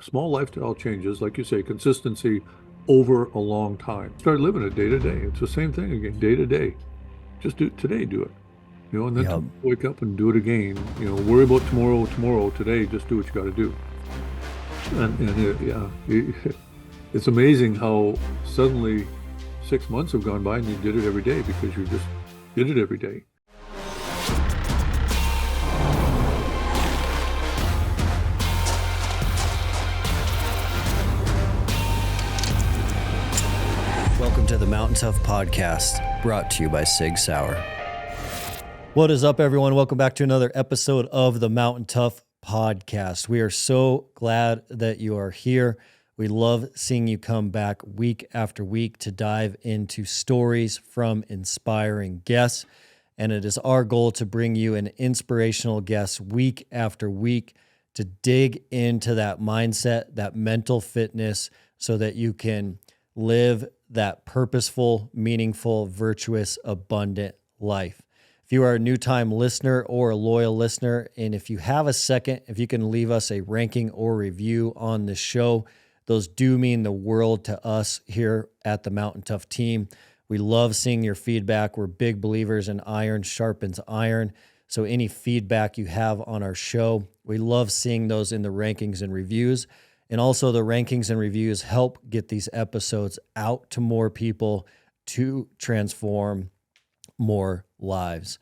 small lifestyle changes, like you say, consistency over a long time. Start living it day to day. It's the same thing again, day to day. Just do it today, do it. And then Yep. tomorrow wake up and do it again. Worry about tomorrow, today, just do what you got to do. It's amazing how suddenly 6 months have gone by and you did it every day because you just did it every day. Welcome to the Mountain Tough Podcast, brought to you by Sig Sauer. What is up, everyone? Welcome back to another episode of the Mountain Tough Podcast. We are so glad that you are here. We love seeing you come back week after week to dive into stories from inspiring guests. And it is our goal to bring you an inspirational guest week after week to dig into that mindset, that mental fitness, so that you can live that purposeful, meaningful, virtuous, abundant life. If you are a new-time listener or a loyal listener, and if you have a second, if you can leave us a ranking or review on the show, those do mean the world to us here at the Mountain Tough team. We love seeing your feedback. We're big believers in iron sharpens iron. So any feedback you have on our show, we love seeing those in the rankings and reviews. And also the rankings and reviews help get these episodes out to more people to transform more lives.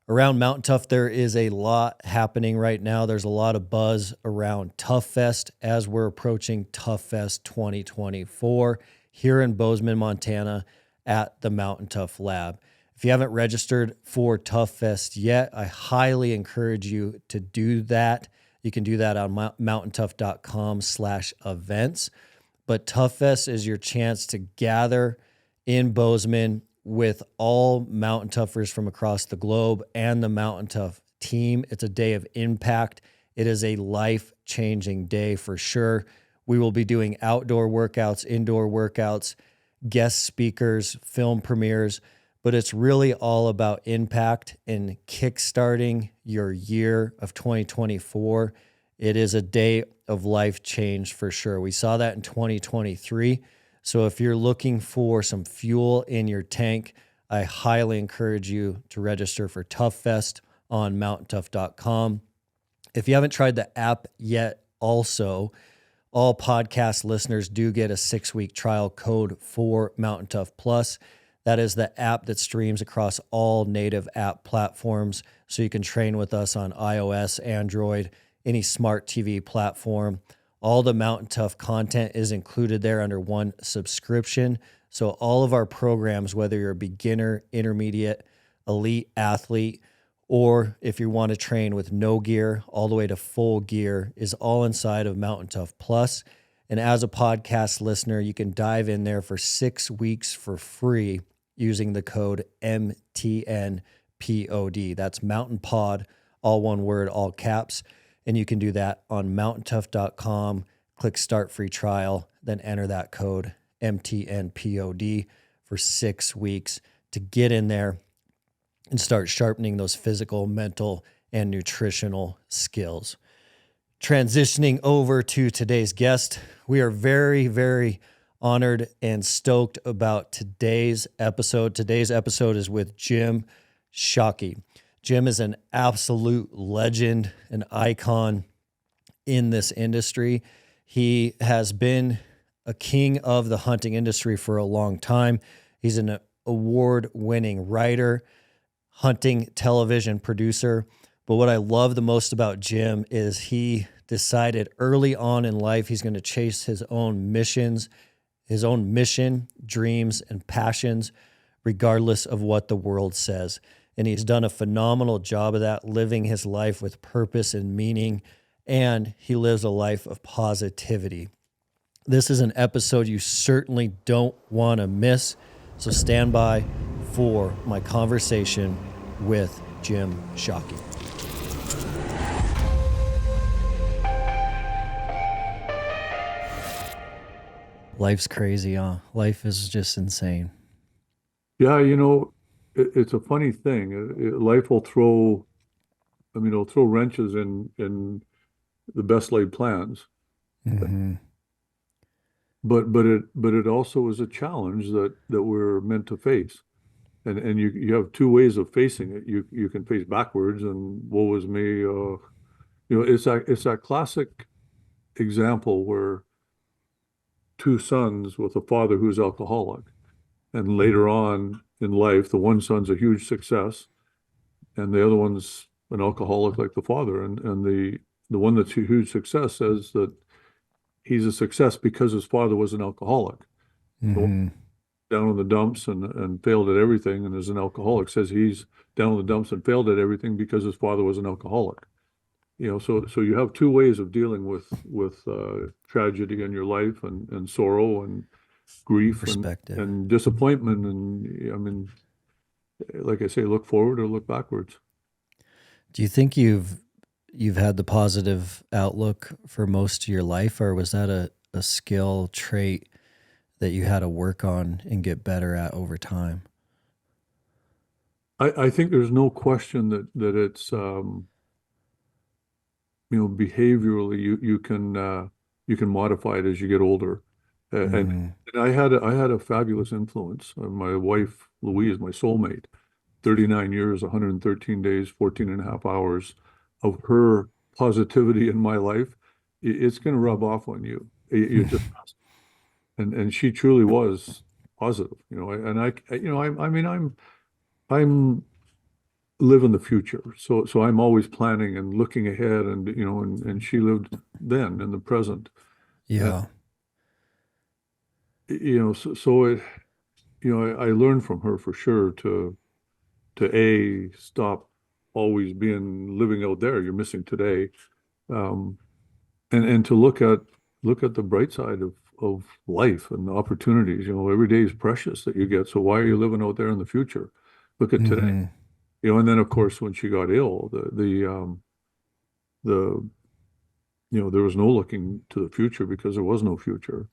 Around Mountain Tough, there is a lot happening right now. There's a lot of buzz around Tough Fest as we're approaching Tough Fest 2024 here in Bozeman, Montana at the Mountain Tough Lab. If you haven't registered for Tough Fest yet, I highly encourage you to do that. You can do that on mountaintough.com/events. But Tough Fest is your chance to gather in Bozeman with all Mountain Toughers from across the globe and the Mountain Tough team. It's a day of impact. It is a life-changing day for sure. We will be doing outdoor workouts, indoor workouts, guest speakers, film premieres, but it's really all about impact and kickstarting your year of 2024. It is a day of life change for sure. We saw that in 2023. So if you're looking for some fuel in your tank, I highly encourage you to register for Tough Fest on mountaintough.com. If you haven't tried the app yet, also, all podcast listeners do get a 6-week trial code for Mountain Tough Plus. That is the app that streams across all native app platforms, so you can train with us on iOS, Android, any smart TV platform. All the Mountain Tough content is included there under one subscription. So all of our programs, whether you're a beginner, intermediate, elite athlete, or if you want to train with no gear all the way to full gear, is all inside of Mountain Tough Plus. And as a podcast listener, you can dive in there for 6 weeks for free using the code MTNPOD. That's Mountain Pod, all one word, all caps. And you can do that on mountaintough.com, click start free trial, then enter that code MTNPOD for 6 weeks to get in there and start sharpening those physical, mental, and nutritional skills. Transitioning over to today's guest, we are very, very honored and stoked about today's episode. Today's episode is with Jim Shockey. Jim is an absolute legend, an icon in this industry. He has been a king of the hunting industry for a long time. He's an award-winning writer, hunting television producer. But what I love the most about Jim is he decided early on in life he's going to chase his own mission, dreams, and passions, regardless of what the world says. And he's done a phenomenal job of that, living his life with purpose and meaning, and he lives a life of positivity. This is an episode you certainly don't want to miss, so stand by for my conversation with Jim Shockey. Life's crazy, huh? Life is just insane. Yeah, it's a funny thing. Life will it'll throw wrenches in the best laid plans. Hmm. But it also is a challenge that we're meant to face. And you have two ways of facing it. You can face backwards and woe is me. It's that classic example where two sons with a father who's alcoholic, and later on in life, the one son's a huge success, and the other one's an alcoholic like the father. And the one that's a huge success says that he's a success because his father was an alcoholic. The one Hmm. down in the dumps and failed at everything and is an alcoholic says he's down in the dumps and failed at everything because his father was an alcoholic. So you have two ways of dealing with tragedy in your life and sorrow and grief Perspective. and disappointment. And I mean, like I say, look forward or look backwards. Do you think you've had the positive outlook for most of your life, or was that a skill trait that you had to work on and get better at over time? I think there's no question that it's behaviorally you can modify it as you get older. And Hmm. I had a fabulous influence. My wife Louise, my soulmate, 39 years, 113 days, 14 and a half hours of her positivity in my life. It's going to rub off on you. You just and she truly was positive. And I mean, I'm live in the future. So I'm always planning and looking ahead, and she lived then in the present. And Yeah. so it I learned from her for sure to stop always being living out there. You're missing today. Um, and to look at the bright side of life and the opportunities. Every day is precious that you get. So why are you living out there in the future? Look at today. Hmm. And then of course when she got ill, the there was no looking to the future because there was no future.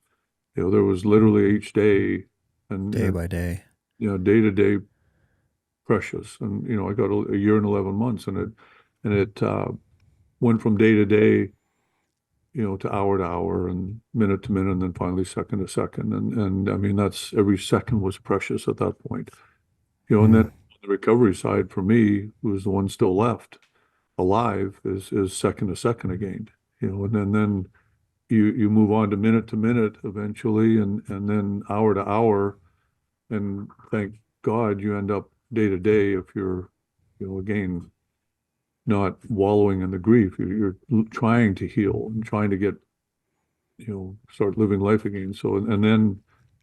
There was literally each day Day and by day. day to day precious. And I got a year and 11 months, and it went from day to day, to hour and minute to minute, and then finally second to second. And I mean that's every second was precious at that point. And then Mm. on the recovery side for me, who was the one still left alive, is second to second again. And then you move on to minute eventually, and then hour to hour, and thank God you end up day to day if you're, again, not wallowing in the grief. You're trying to heal and trying to get, start living life again. So, and then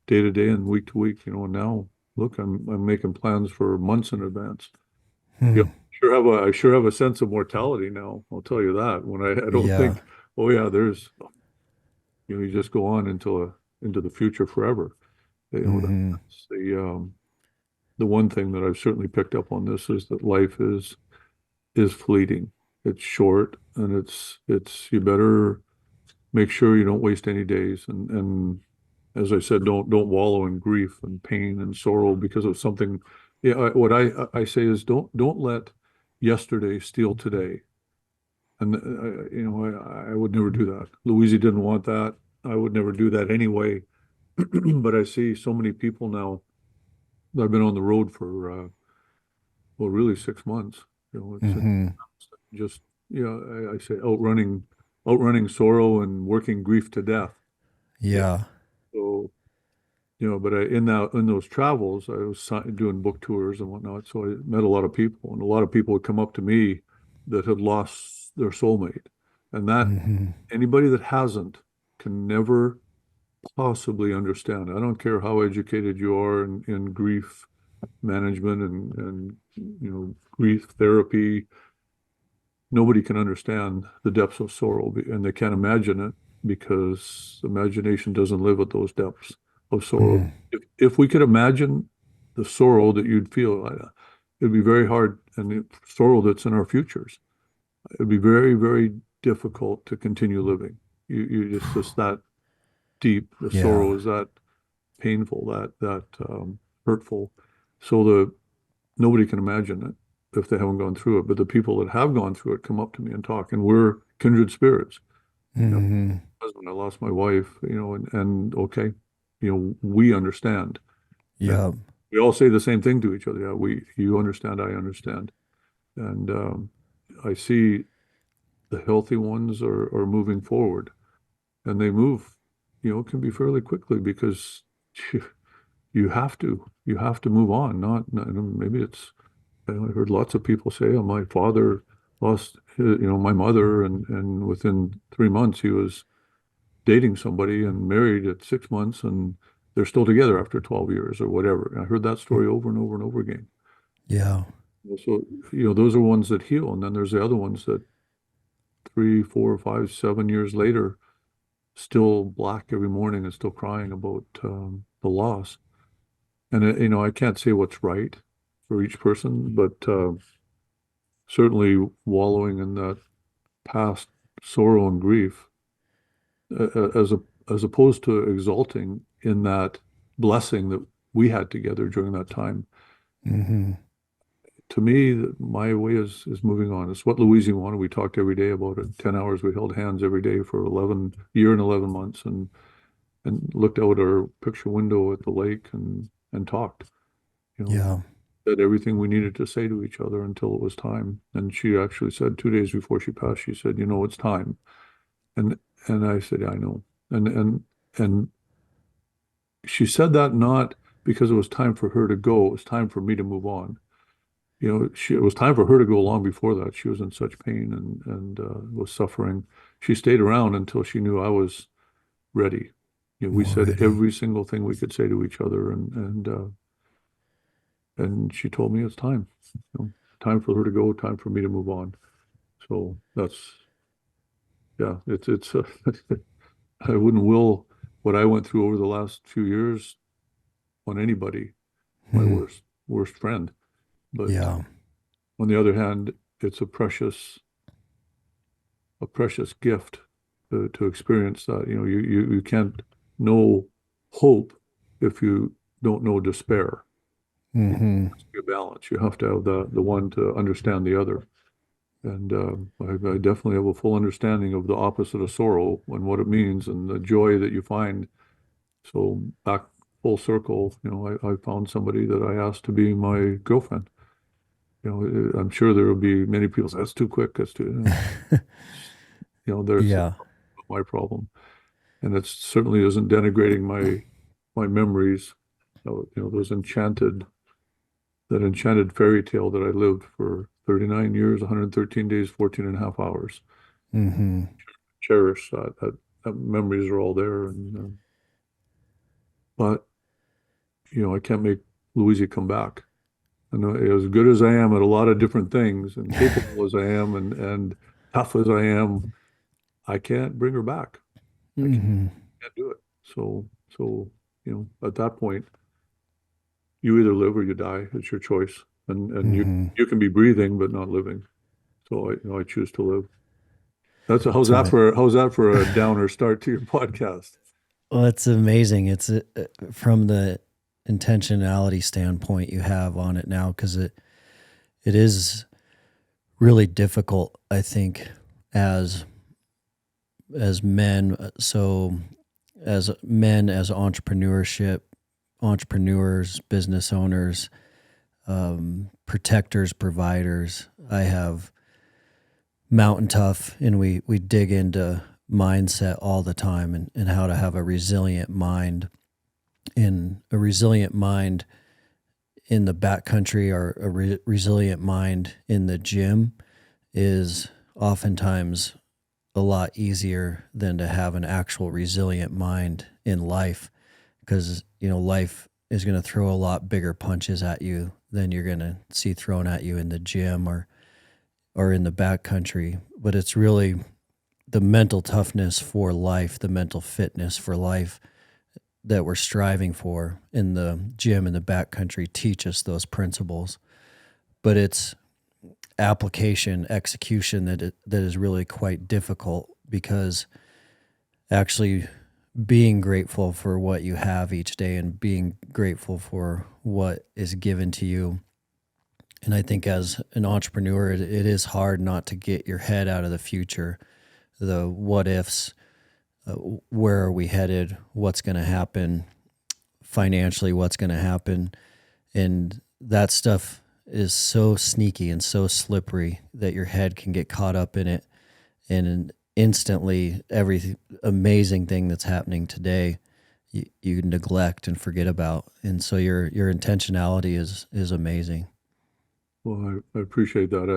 day to day and week to week, and now look, I'm making plans for months in advance. Yeah, Hmm. I sure have a sense of mortality now. I'll tell you that. When I don't Yeah. think, oh yeah, there's, you just go on into the future forever. Hmm. That's the one thing that I've certainly picked up on this is that life is fleeting. It's short, and it's you better make sure you don't waste any days. And as I said, don't wallow in grief and pain and sorrow because of something. Yeah, what I say is don't let yesterday steal today. And I would never do that. Louise didn't want that. I would never do that anyway. But I see so many people now that have been on the road for well, really 6 months. It's Hmm. just I say outrunning sorrow and working grief to death. Yeah. Yeah. So but in those travels, I was doing book tours and whatnot. So I met a lot of people, and a lot of people would come up to me that had lost their soulmate, and that Hmm. anybody that hasn't can never possibly understand. I don't care how educated you are in grief management and grief therapy. Nobody can understand the depths of sorrow, and they can't imagine it because imagination doesn't live at those depths of sorrow. Hmm. If we could imagine the sorrow that you'd feel, it'd be very hard, and the sorrow that's in our futures, it'd be very, very difficult to continue living. Just that deep. The Yeah. sorrow is that painful, that hurtful. So nobody can imagine it if they haven't gone through it. But the people that have gone through it come up to me and talk, and we're kindred spirits. You know, Mm-hmm. when I lost my wife, and okay, we understand. And Yeah. we all say the same thing to each other. Yeah, you understand, I understand. And I see the healthy ones are moving forward, and they move, it can be fairly quickly because you, you have to move on. Not maybe it's, I heard lots of people say, oh, my father lost, my mother, and within 3 months he was dating somebody and married at 6 months, and they're still together after 12 years or whatever. I heard that story over and over and over again. Yeah. So, those are ones that heal. And then there's the other ones that 3, 4, 5, 7 years later, still black every morning and still crying about the loss. And, I can't say what's right for each person, but certainly wallowing in that past sorrow and grief, as opposed to exulting in that blessing that we had together during that time. Mm-hmm. To me, my way is moving on. It's what Louise wanted. We talked every day about it. 10 hours, we held hands every day for 11 year and 11 months, and looked out our picture window at the lake and talked. You know, Yeah. said everything we needed to say to each other until it was time. And she actually said 2 days before she passed, she said, it's time. And and I said, I know. And she said that not because it was time for her to go, it was time for me to move on. It was time for her to go long before that. She was in such pain and was suffering. She stayed around until she knew I was ready. We said Already. every single thing we could say to each other, and she told me it's time. Time for her to go, time for me to move on. So that's, yeah, it's I wouldn't will what I went through over the last few years on anybody, my Hmm. worst friend. But Yeah. on the other hand, it's a precious gift to experience that. You can't know hope if you don't know despair. It Mm-hmm. has to be a balance. You have to have the one to understand the other. And I definitely have a full understanding of the opposite of sorrow and what it means and the joy that you find. So back full circle, I found somebody that I asked to be my girlfriend. I'm sure there will be many people say, that's too quick. That's too, there's Yeah. my problem. And it certainly isn't denigrating my memories. Those that enchanted fairy tale that I lived for 39 years, 113 days, 14 and a half hours. Mm-hmm. Cherish that memories are all there. But, I can't make Louisa come back. I know as good as I am at a lot of different things and capable as I am and tough as I am, I can't bring her back. I Mm-hmm. can't do it. So, at that point, you either live or you die. It's your choice. And you Mm-hmm. you can be breathing but not living. So I choose to live. That's how's It's that ama- for a downer start to your podcast? well, it's amazing. It's from the intentionality standpoint you have on it now, because it is really difficult, I think, as as men. So as men, as entrepreneurs, business owners, protectors, providers. I have Mountain Tough, and we dig into mindset all the time, and how to have a resilient mind. In a resilient mind in the backcountry, or a resilient mind in the gym is oftentimes a lot easier than to have an actual resilient mind in life, because life is going to throw a lot bigger punches at you than you're going to see thrown at you in the gym or in the backcountry. But it's really the mental toughness for life, the mental fitness for life that we're striving for in the gym and the backcountry teach us those principles. But it's application, execution that is really quite difficult, because actually being grateful for what you have each day and being grateful for what is given to you. And I think as an entrepreneur, it is hard not to get your head out of the future, the what ifs, where are we headed, what's going to happen financially, what's going to happen. And that stuff is so sneaky and so slippery that your head can get caught up in it. And instantly, every amazing thing that's happening today, you neglect and forget about. And so your intentionality is amazing. Well, I appreciate that.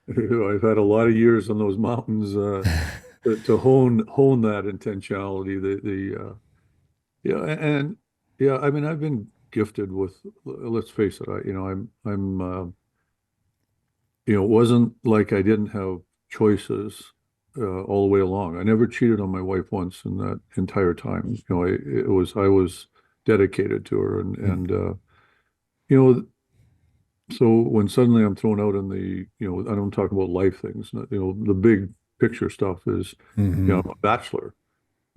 I've had a lot of years on those mountains to hone that intentionality. Yeah, and yeah, I mean, I've been gifted with. Let's face it, it wasn't like I didn't have choices all the way along. I never cheated on my wife once in that entire time. I was dedicated to her, you know, so when suddenly I'm thrown out in I don't talk about life things. The big picture stuff is, Mm-hmm. I'm a bachelor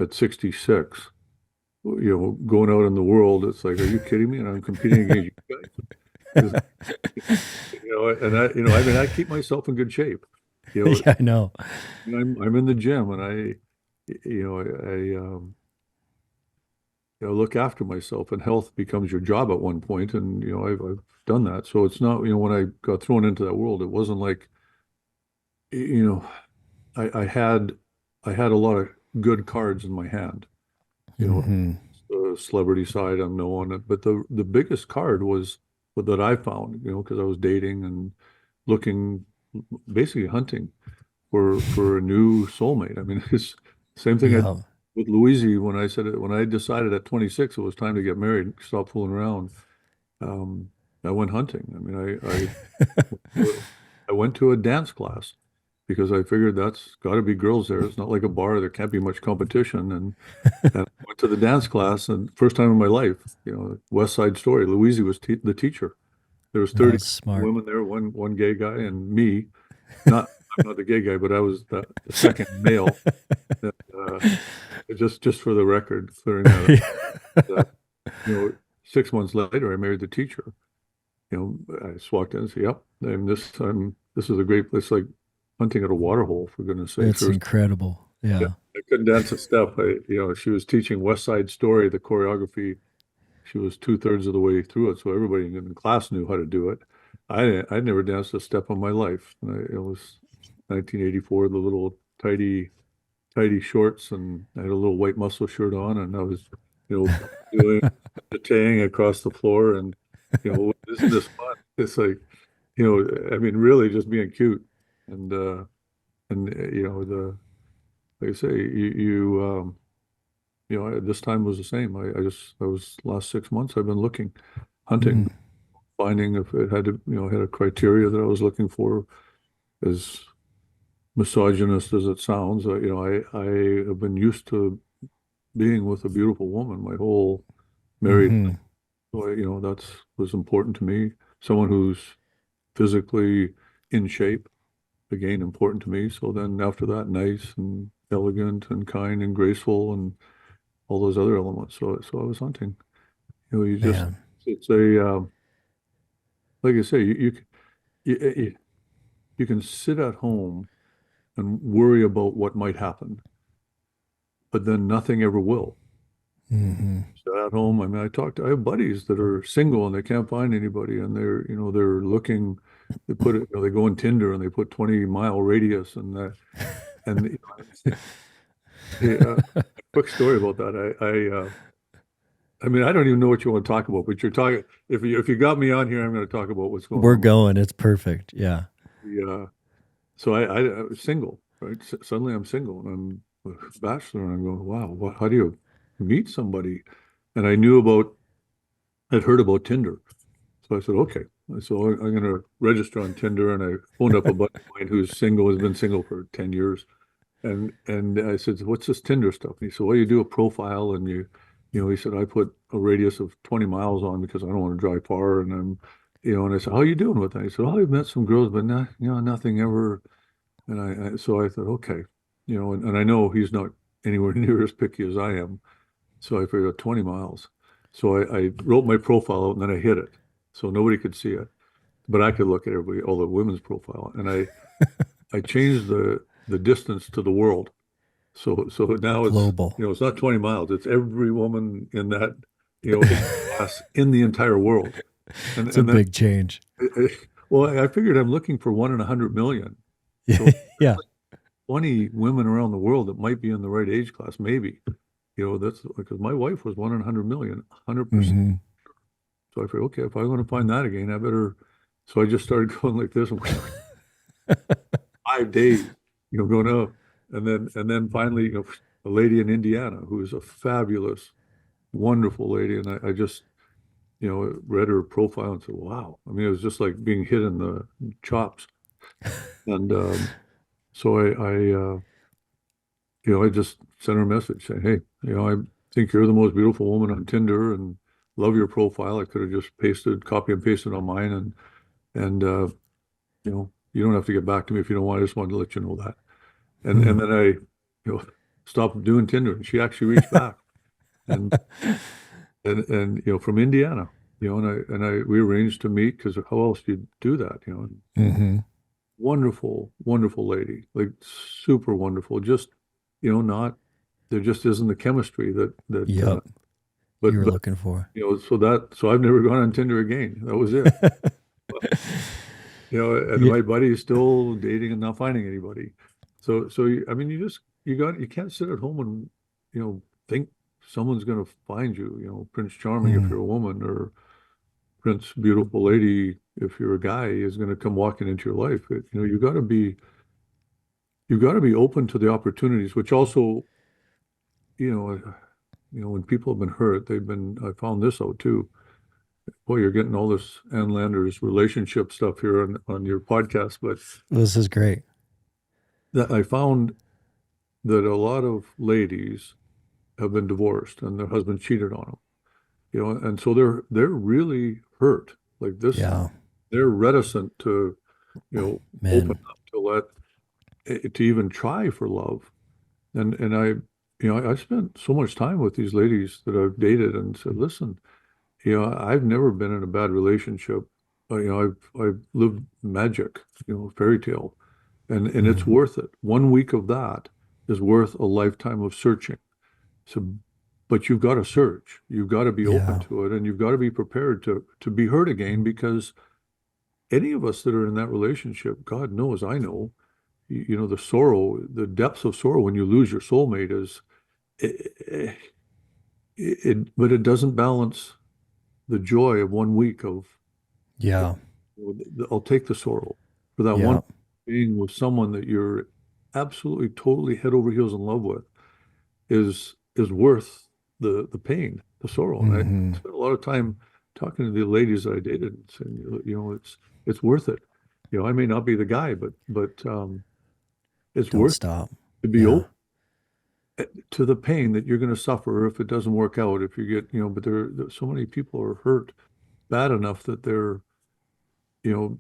at 66. Going out in the world, it's like, are you kidding me? And I'm competing against you guys. I mean, I keep myself in good shape. You Yeah, I know. I'm in the gym, and I look after myself, and health becomes your job at one point, and I've done that. So it's not, when I got thrown into that world, it wasn't like, you know, I had a lot of good cards in my hand. You know, Mm-hmm. the celebrity side I'm known, but the biggest card was that I found, because I was dating and looking, basically hunting for a new soulmate. I mean, it's the same thing Yeah. with Louise when I decided at 26 it was time to get married, stop fooling around. Um, I went hunting. I mean, I went to a dance class because I figured that's got to be girls there. It's not like a bar. There can't be much competition. And I went to the dance class, and first time in my life, West Side Story. Louise was the teacher. There was 30 That's smart. women there, one gay guy, and me. I'm not the gay guy, but I was the second male. And, just for the record, clearing that up. Uh, 6 months later, I married the teacher. I just walked in and said, "Yep, and this is a great place, like hunting at a water hole, for goodness sakes." It's incredible. Yeah, Yeah. I couldn't dance a step. She was teaching West Side Story, the choreography. She was two-thirds of the way through it, so everybody in the class knew how to do it. I'd never danced a step in my life. It was 1984, the little tidy shorts, and I had a little white muscle shirt on, and I was, doing the tang across the floor, and isn't this fun? It's like, I mean, really just being cute, and like I say, this time was the same. I was last 6 months I've been looking, hunting, Mm. finding if it had had a criteria that I was looking for. As misogynist as it sounds, I have been used to being with a beautiful woman my whole married Mm-hmm. life. So that's was important to me. Someone who's physically in shape, again, important to me. So then after that, nice and elegant and kind and graceful and all those other elements. So I was hunting. You just Man. it's a like I say, you can sit at home and worry about what might happen, but then nothing ever will. Mm-hmm. So at home, I mean, I have buddies that are single and they can't find anybody, and they're looking. They go on Tinder and they put 20-mile radius, and quick story about that. I mean, I don't even know what you want to talk about, but you're talking. If you got me on here, I'm going to talk about what's going We're on with going. It's perfect. Yeah. the. So I was single, right? Suddenly I'm single and I'm a bachelor, and I'm going, wow, how do you meet somebody? And I'd heard about Tinder. So I said, okay. So I'm going to register on Tinder, and I phoned up a buddy of mine who's single, has been single for 10 years. And I said, what's this Tinder stuff? And he said, well, you do a profile, and he said, I put a radius of 20 miles on because I don't want to drive far. And and I said, how are you doing with that? He said, oh, I've met some girls, but not, nothing ever. And so I thought, okay, and I know he's not anywhere near as picky as I am. So I figured out 20 miles. So I wrote my profile out, and then I hid it so nobody could see it, but I could look at all the women's profile. And I changed the distance to the world. So now it's, Global. it's not 20 miles. It's every woman in that, age class in the entire world. And It's a and then, big change. well, I figured I'm looking for one in 100 million. So Yeah. 20 women around the world that might be in the right age class, maybe. That's because my wife was one in 100 million, 100%. Hmm. So I figured, okay, if I want to find that again, I better. So I just started going like this, 5 days, going up, and then finally, a lady in Indiana who is a fabulous, wonderful lady, and I just, read her profile and said, wow. I mean, it was just like being hit in the chops, and so I just sent her a message saying, hey, I think you're the most beautiful woman on Tinder, and love your profile. I could have just copy and pasted on mine, and you don't have to get back to me if you don't want. I just wanted to let you know that. And then I, stopped doing Tinder, and she actually reached back, and from Indiana, and I we arranged to meet because how else do you do that, Hmm. Wonderful, wonderful lady, like super wonderful. Just, not there just isn't the chemistry that Yep. You but were looking for. so I've never gone on Tinder again. That was it. And Yeah. my buddy is still dating and not finding anybody. I mean, you can't sit at home and, think someone's going to find you, Prince Charming if Mm. you're a woman, or Prince Beautiful Lady if you're a guy is going to come walking into your life. You got to be open to the opportunities, which also, when people have been hurt, I found this out too. Boy, you're getting all this Ann Landers relationship stuff here on your podcast, but This is great. that I found that a lot of ladies have been divorced and their husband cheated on them, and so they're really hurt. Like this, Yeah. they're reticent to, open Men. up to even try for love. And I spent so much time with these ladies that I've dated and said, listen, I've never been in a bad relationship. I've lived magic, fairy tale, and it's Mhm. worth it. 1 week of that is worth a lifetime of searching. So, but you've got to search. You've got to be open Yeah. to it, and you've got to be prepared to be hurt again, because any of us that are in that relationship, God knows, I know, the sorrow, the depths of sorrow when you lose your soulmate is it, but it doesn't balance the joy of 1 week of, Yeah. I'll take the sorrow for that one Yeah. being with someone that you're absolutely totally head over heels in love with is worth the pain, the sorrow. And I Hmm. spent a lot of time talking to the ladies that I dated and saying, it's worth it. I may not be the guy, but it's Don't worth stop. to be Yeah. open to the pain that you're going to suffer if it doesn't work out. If you get, but there so many people are hurt bad enough that you know,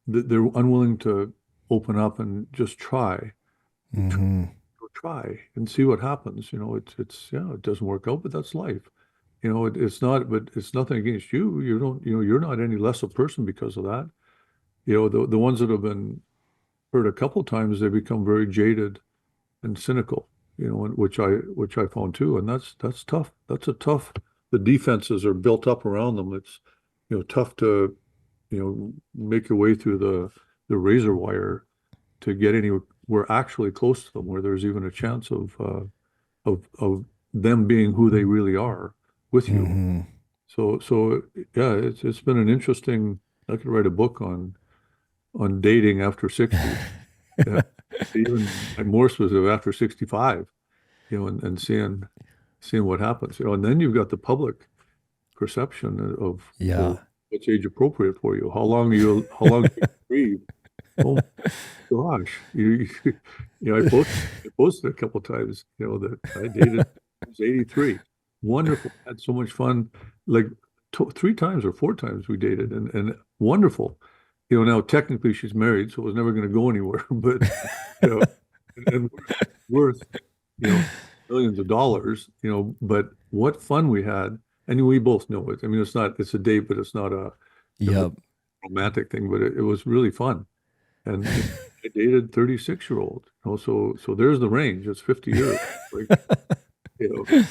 they're unwilling to open up and just Hmm. try and see what happens. Yeah, it doesn't work out, but that's life. It's not, but it's nothing against you. You don't, you're not any less a person because of that. The ones that have been hurt a couple times, they become very jaded and cynical, and which I found too. And that's tough. The defenses are built up around them. It's, tough to, make your way through the razor wire to get anywhere actually close to them, where there's even a chance of them being who they really are with you. Hmm. So yeah, it's been an interesting. I could write a book on dating after 60. Yeah, even more specific after 65. And seeing what happens. And then you've got the public perception of, Yeah. well, what's age appropriate for you? How long do you grieve? Oh gosh, I posted a couple times, that I dated. I was 83. Wonderful. Had so much fun. Like 3 times or 4 times we dated, and wonderful. Now technically she's married, so it was never going to go anywhere. But and worth, you know, millions of dollars. But what fun we had, and we both know it. I mean, it's a date, but it's not a, you know, Yep. romantic thing. But it was really fun. And I dated 36-year-old. So there's the range. It's 50 years. Like, you know,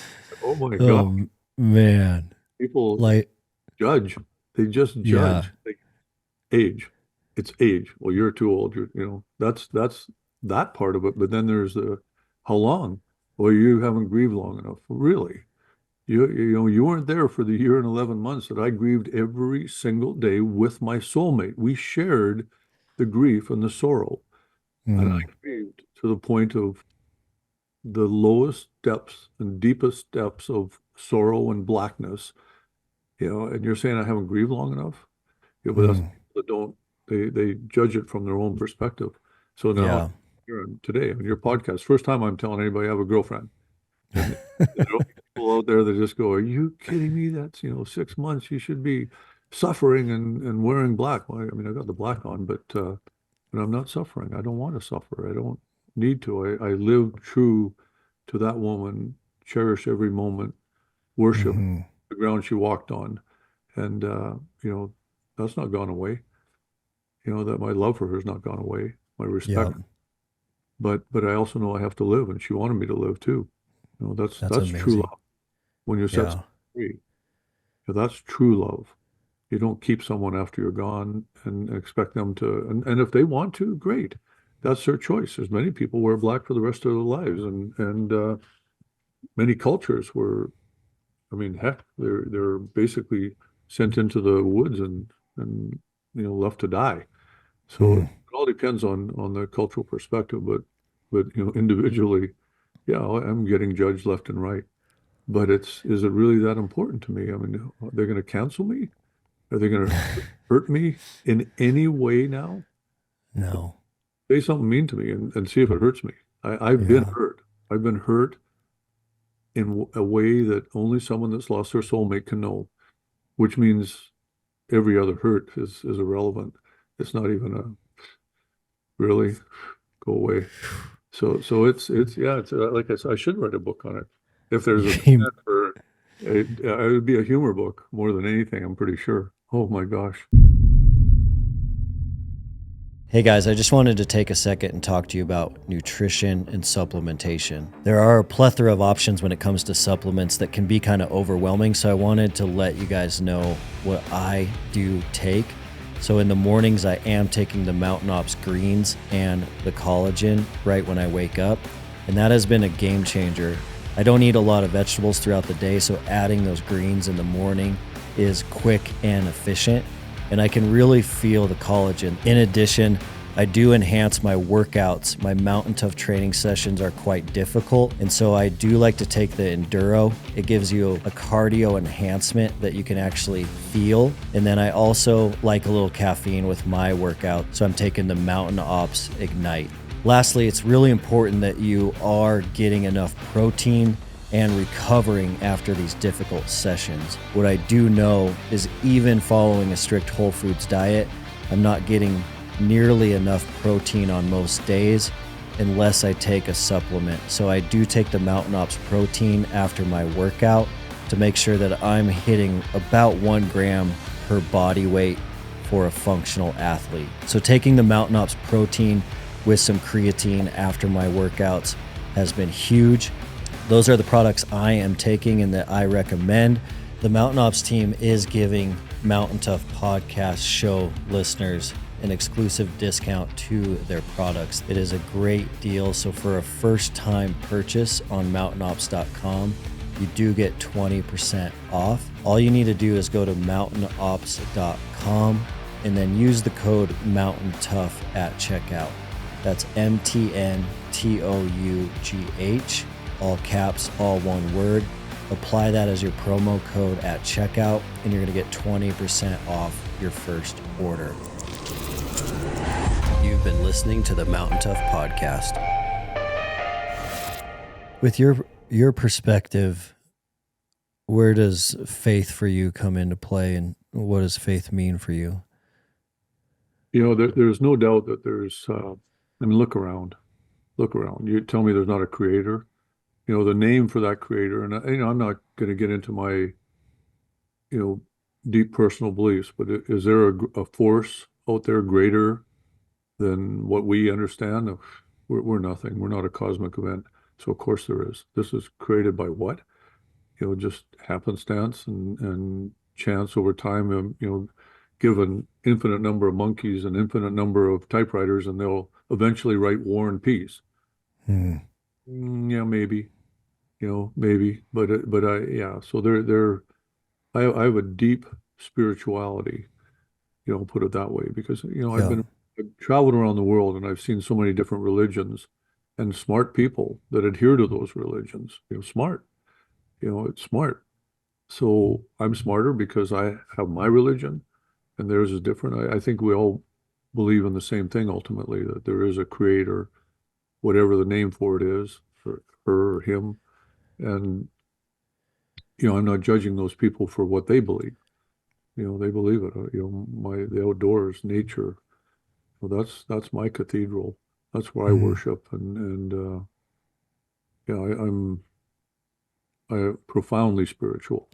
oh my God, Oh man. people Like, judge. They just yeah. judge. Like, age. It's age. Well, you're too old. That's that part of it. But then there's the how long? Well, you haven't grieved long enough. Really? You weren't there for the year and 11 months that I grieved every single day with my soulmate. We shared the grief and the sorrow. And I Mhm. grieved to the point of the lowest depths and deepest depths of sorrow and blackness. And you're saying I haven't grieved long enough? Yeah, but that's Mm. people that don't, they judge it from their own perspective. So now Yeah. here today on your podcast, first time I'm telling anybody I have a girlfriend. And there'll be people out there that just go, "Are you kidding me? That's, 6 months. You should be suffering and wearing black." Well, I mean, I got the black on, but I'm not suffering. I don't want to suffer. I don't need to. I live true to that woman, cherish every moment, worship Mhm. the ground she walked on. And, that's not gone away. That my love for her has not gone away, my respect. Yep. But I also know I have to live, and she wanted me to live too. That's That's that's true amazing. love. When you set Yeah. someone free, that's true love. You don't keep someone after you're gone and expect them to, and if they want to, great. That's their choice. There's many people wear black for the rest of their lives, and many cultures were, I mean, heck, they're basically sent into the woods and left to die. So it Mm. all depends on the cultural perspective, but individually, yeah, I'm getting judged left and right. But is it really that important to me? I mean, they're going to cancel me? Are they going to hurt me in any way now? No. Say something mean to me and see if it hurts me. I've been Yeah. hurt. I've been hurt in a way that only someone that's lost their soulmate can know, which means every other hurt is irrelevant. It's not even a really go away. So it's yeah, it's like I said, I should write a book on it. If there's a You demand for it would be a humor book more than anything, I'm pretty sure. Oh my gosh. Hey guys, I just wanted to take a second and talk to you about nutrition and supplementation. There are a plethora of options when it comes to supplements that can be kind of overwhelming, so I wanted to let you guys know what I do take. So in the mornings, I am taking the Mountain Ops greens and the collagen right when I wake up, and that has been a game changer. I don't eat a lot of vegetables throughout the day, so adding those greens in the morning is quick and efficient, and I can really feel the collagen. In addition, I do enhance my workouts. My Mountain Tough training sessions are quite difficult, and so I do like to take the Enduro. It gives you a cardio enhancement that you can actually feel. And then I also like a little caffeine with my workout, so I'm taking the Mountain Ops Ignite. Lastly, it's really important that you are getting enough protein and recovering after these difficult sessions. What I do know is even following a strict whole foods diet, I'm not getting nearly enough protein on most days unless I take a supplement. So I do take the Mountain Ops protein after my workout to make sure that I'm hitting about 1 gram per body weight for a functional athlete. So taking the Mountain Ops protein with some creatine after my workouts has been huge. Those are the products I am taking and that I recommend. The Mountain Ops team is giving Mountain Tough podcast show listeners an exclusive discount to their products. It is a great deal. So for a first-time purchase on mountainops.com, you do get 20% off. All you need to do is go to mountainops.com and then use the code MountainTough at checkout. That's MTNTOUGH, all caps, all one word. Apply that as your promo code at checkout, and you're going to get 20% off your first order. You've been listening to the Mountain Tough podcast. With your perspective, where does faith for you come into play, and what does faith mean for you? There's no doubt that I mean, look around. Look around. You tell me there's not a creator. The name for that creator, and I'm not going to get into my, deep personal beliefs, but is there a force out there greater then what we understand, we're nothing. We're not a cosmic event. So of course there is. This is created by what? Just happenstance and chance over time. Give an infinite number of monkeys an infinite number of typewriters, and they'll eventually write War and Peace. Mm. Yeah, maybe. Maybe. Yeah. So I have a deep spirituality, put it that way, because Yeah. I've traveled around the world and I've seen so many different religions and smart people that adhere to those religions. Smart. It's smart. So I'm smarter because I have my religion and theirs is different. I think we all believe in the same thing ultimately, that there is a creator, whatever the name for it is, for her or him. And, I'm not judging those people for what they believe. They believe it. The outdoors, nature. Well, that's my cathedral. That's where I Mm. worship. And yeah, I profoundly spiritual.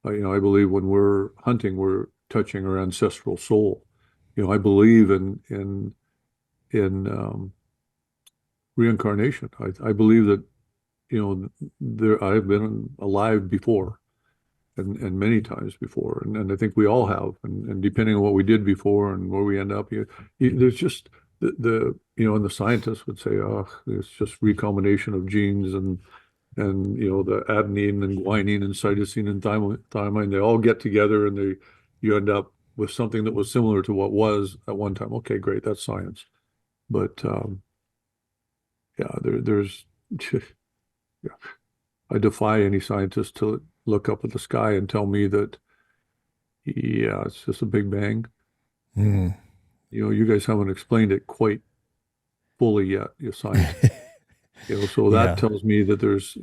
I believe when we're hunting, we're touching our ancestral soul. I believe in reincarnation. I believe that there I've been alive before, and many times before, and I think we all have. And depending on what we did before and where we end up, there's just and the scientists would say, oh, it's just recombination of genes and the adenine and guanine and cytosine and thymine, they all get together and you end up with something that was similar to what was at one time. Okay, great, that's science. But yeah, there's yeah, I defy any scientist to look up at the sky and tell me that, yeah, it's just a big bang. Mm. You guys haven't explained it quite fully yet, you scientists. So that Yeah. tells me that there's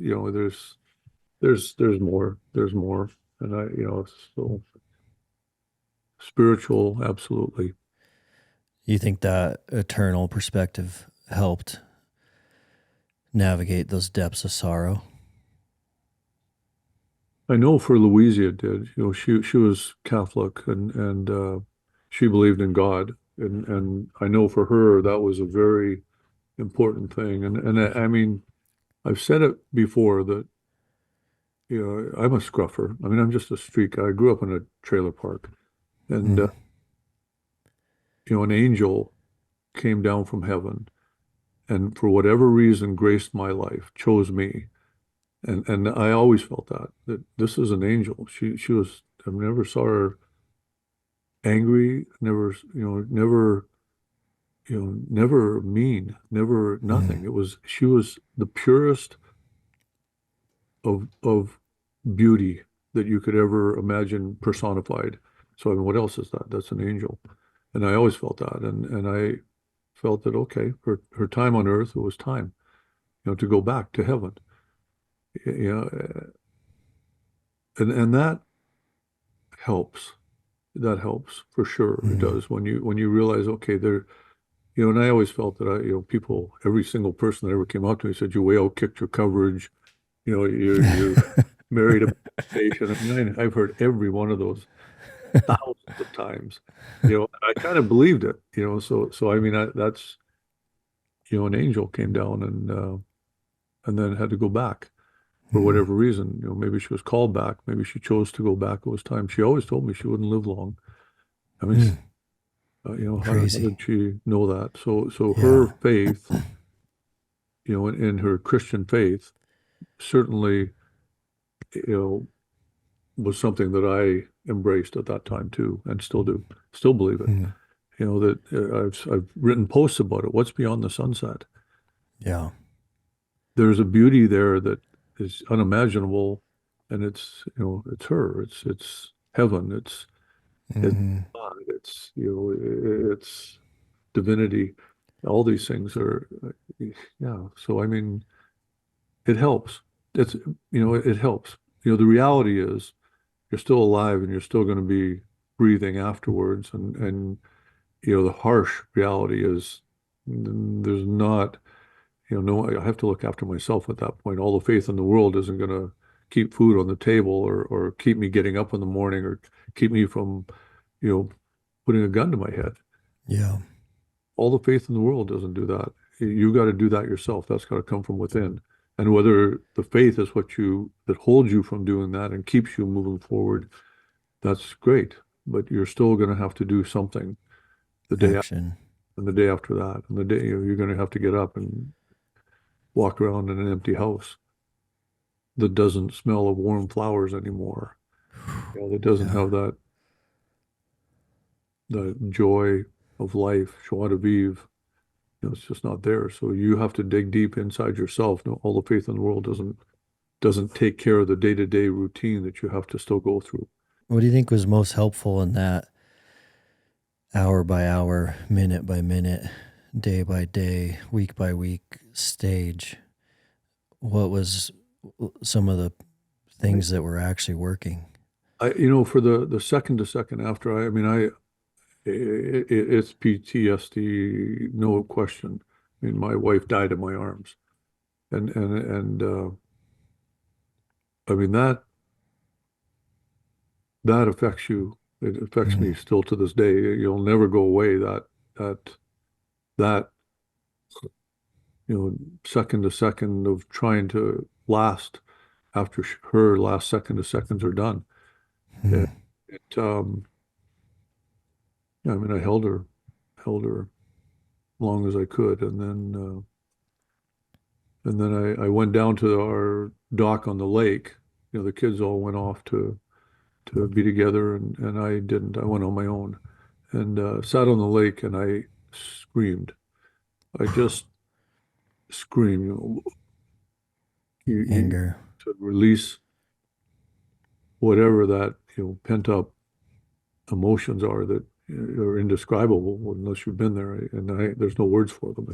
more. And so spiritual, absolutely. You think that eternal perspective helped navigate those depths of sorrow? I know for Louisa it did. She was Catholic and she believed in God. And I know for her that was a very important thing. And I mean, I've said it before that, I'm a scruffer. I mean, I'm just a street guy. I grew up in a trailer park. And Mm. an angel came down from heaven and for whatever reason graced my life, chose me. And I always felt that this is an angel. She was, I never saw her angry, never, never mean, never Mm. nothing. She was the purest of beauty that you could ever imagine personified. So I mean, what else is that? That's an angel. And I always felt that. And I felt that, okay, her time on earth, it was time, to go back to heaven. You know, and that helps. That helps for sure. It Mm. does when you realize, okay, and I always felt that people, every single person that ever came up to me said, you way out kicked your coverage. You married a station. I mean, I've heard every one of those thousands of times. I kind of believed it. So I mean, that's an angel came down and then had to go back for Mm. whatever reason. Maybe she was called back. Maybe she chose to go back. It was time. She always told me she wouldn't live long. I mean, Mm. how Crazy. did she know that? So her Yeah. faith, in her Christian faith, certainly, you know, was something that I embraced at that time too, and still do, still believe it. Mm. That I've written posts about it. What's beyond the sunset? Yeah. There's a beauty there that is unimaginable, and it's her. It's heaven. It's Hmm. God. It's divinity. All these things are, yeah. So I mean, it helps. It helps. The reality is you're still alive and you're still going to be breathing afterwards. And the harsh reality is there's not, no, I have to look after myself at that point. All the faith in the world isn't going to keep food on the table or keep me getting up in the morning or keep me from, you know, putting a gun to my head. Yeah. all the faith in the world doesn't do that. You got to do that yourself. That's got to come from within. And whether the faith is what you that holds you from doing that and keeps you moving forward, that's great. But you're still going to have to do something the day after, Action. and the day after that, and the day you're going to have to get up and walk around in an empty house that doesn't smell of warm flowers anymore. That doesn't Yeah. have that joy of life, joie de vivre. It's just not there. So you have to dig deep inside yourself. No, all the faith in the world doesn't take care of the day-to-day routine that you have to still go through. What do you think was most helpful in that hour by hour, minute by minute, day by day, week by week stage? What was some of the things that were actually working? For the second to second after, I mean, it's PTSD, no question. I mean, my wife died in my arms, and I mean that affects you. It affects me Mm, still to this day. You'll never go away. That that second to second of trying to last after her last second to seconds are done. And mm, it, yeah, I mean, I held her as long as I could, and then I went down to our dock on the lake. The kids all went off to be together, and I didn't. I went on my own and sat on the lake, and I screamed. I just screamed, anger. to release whatever that pent up emotions are that are indescribable unless you've been there, and there's no words for them.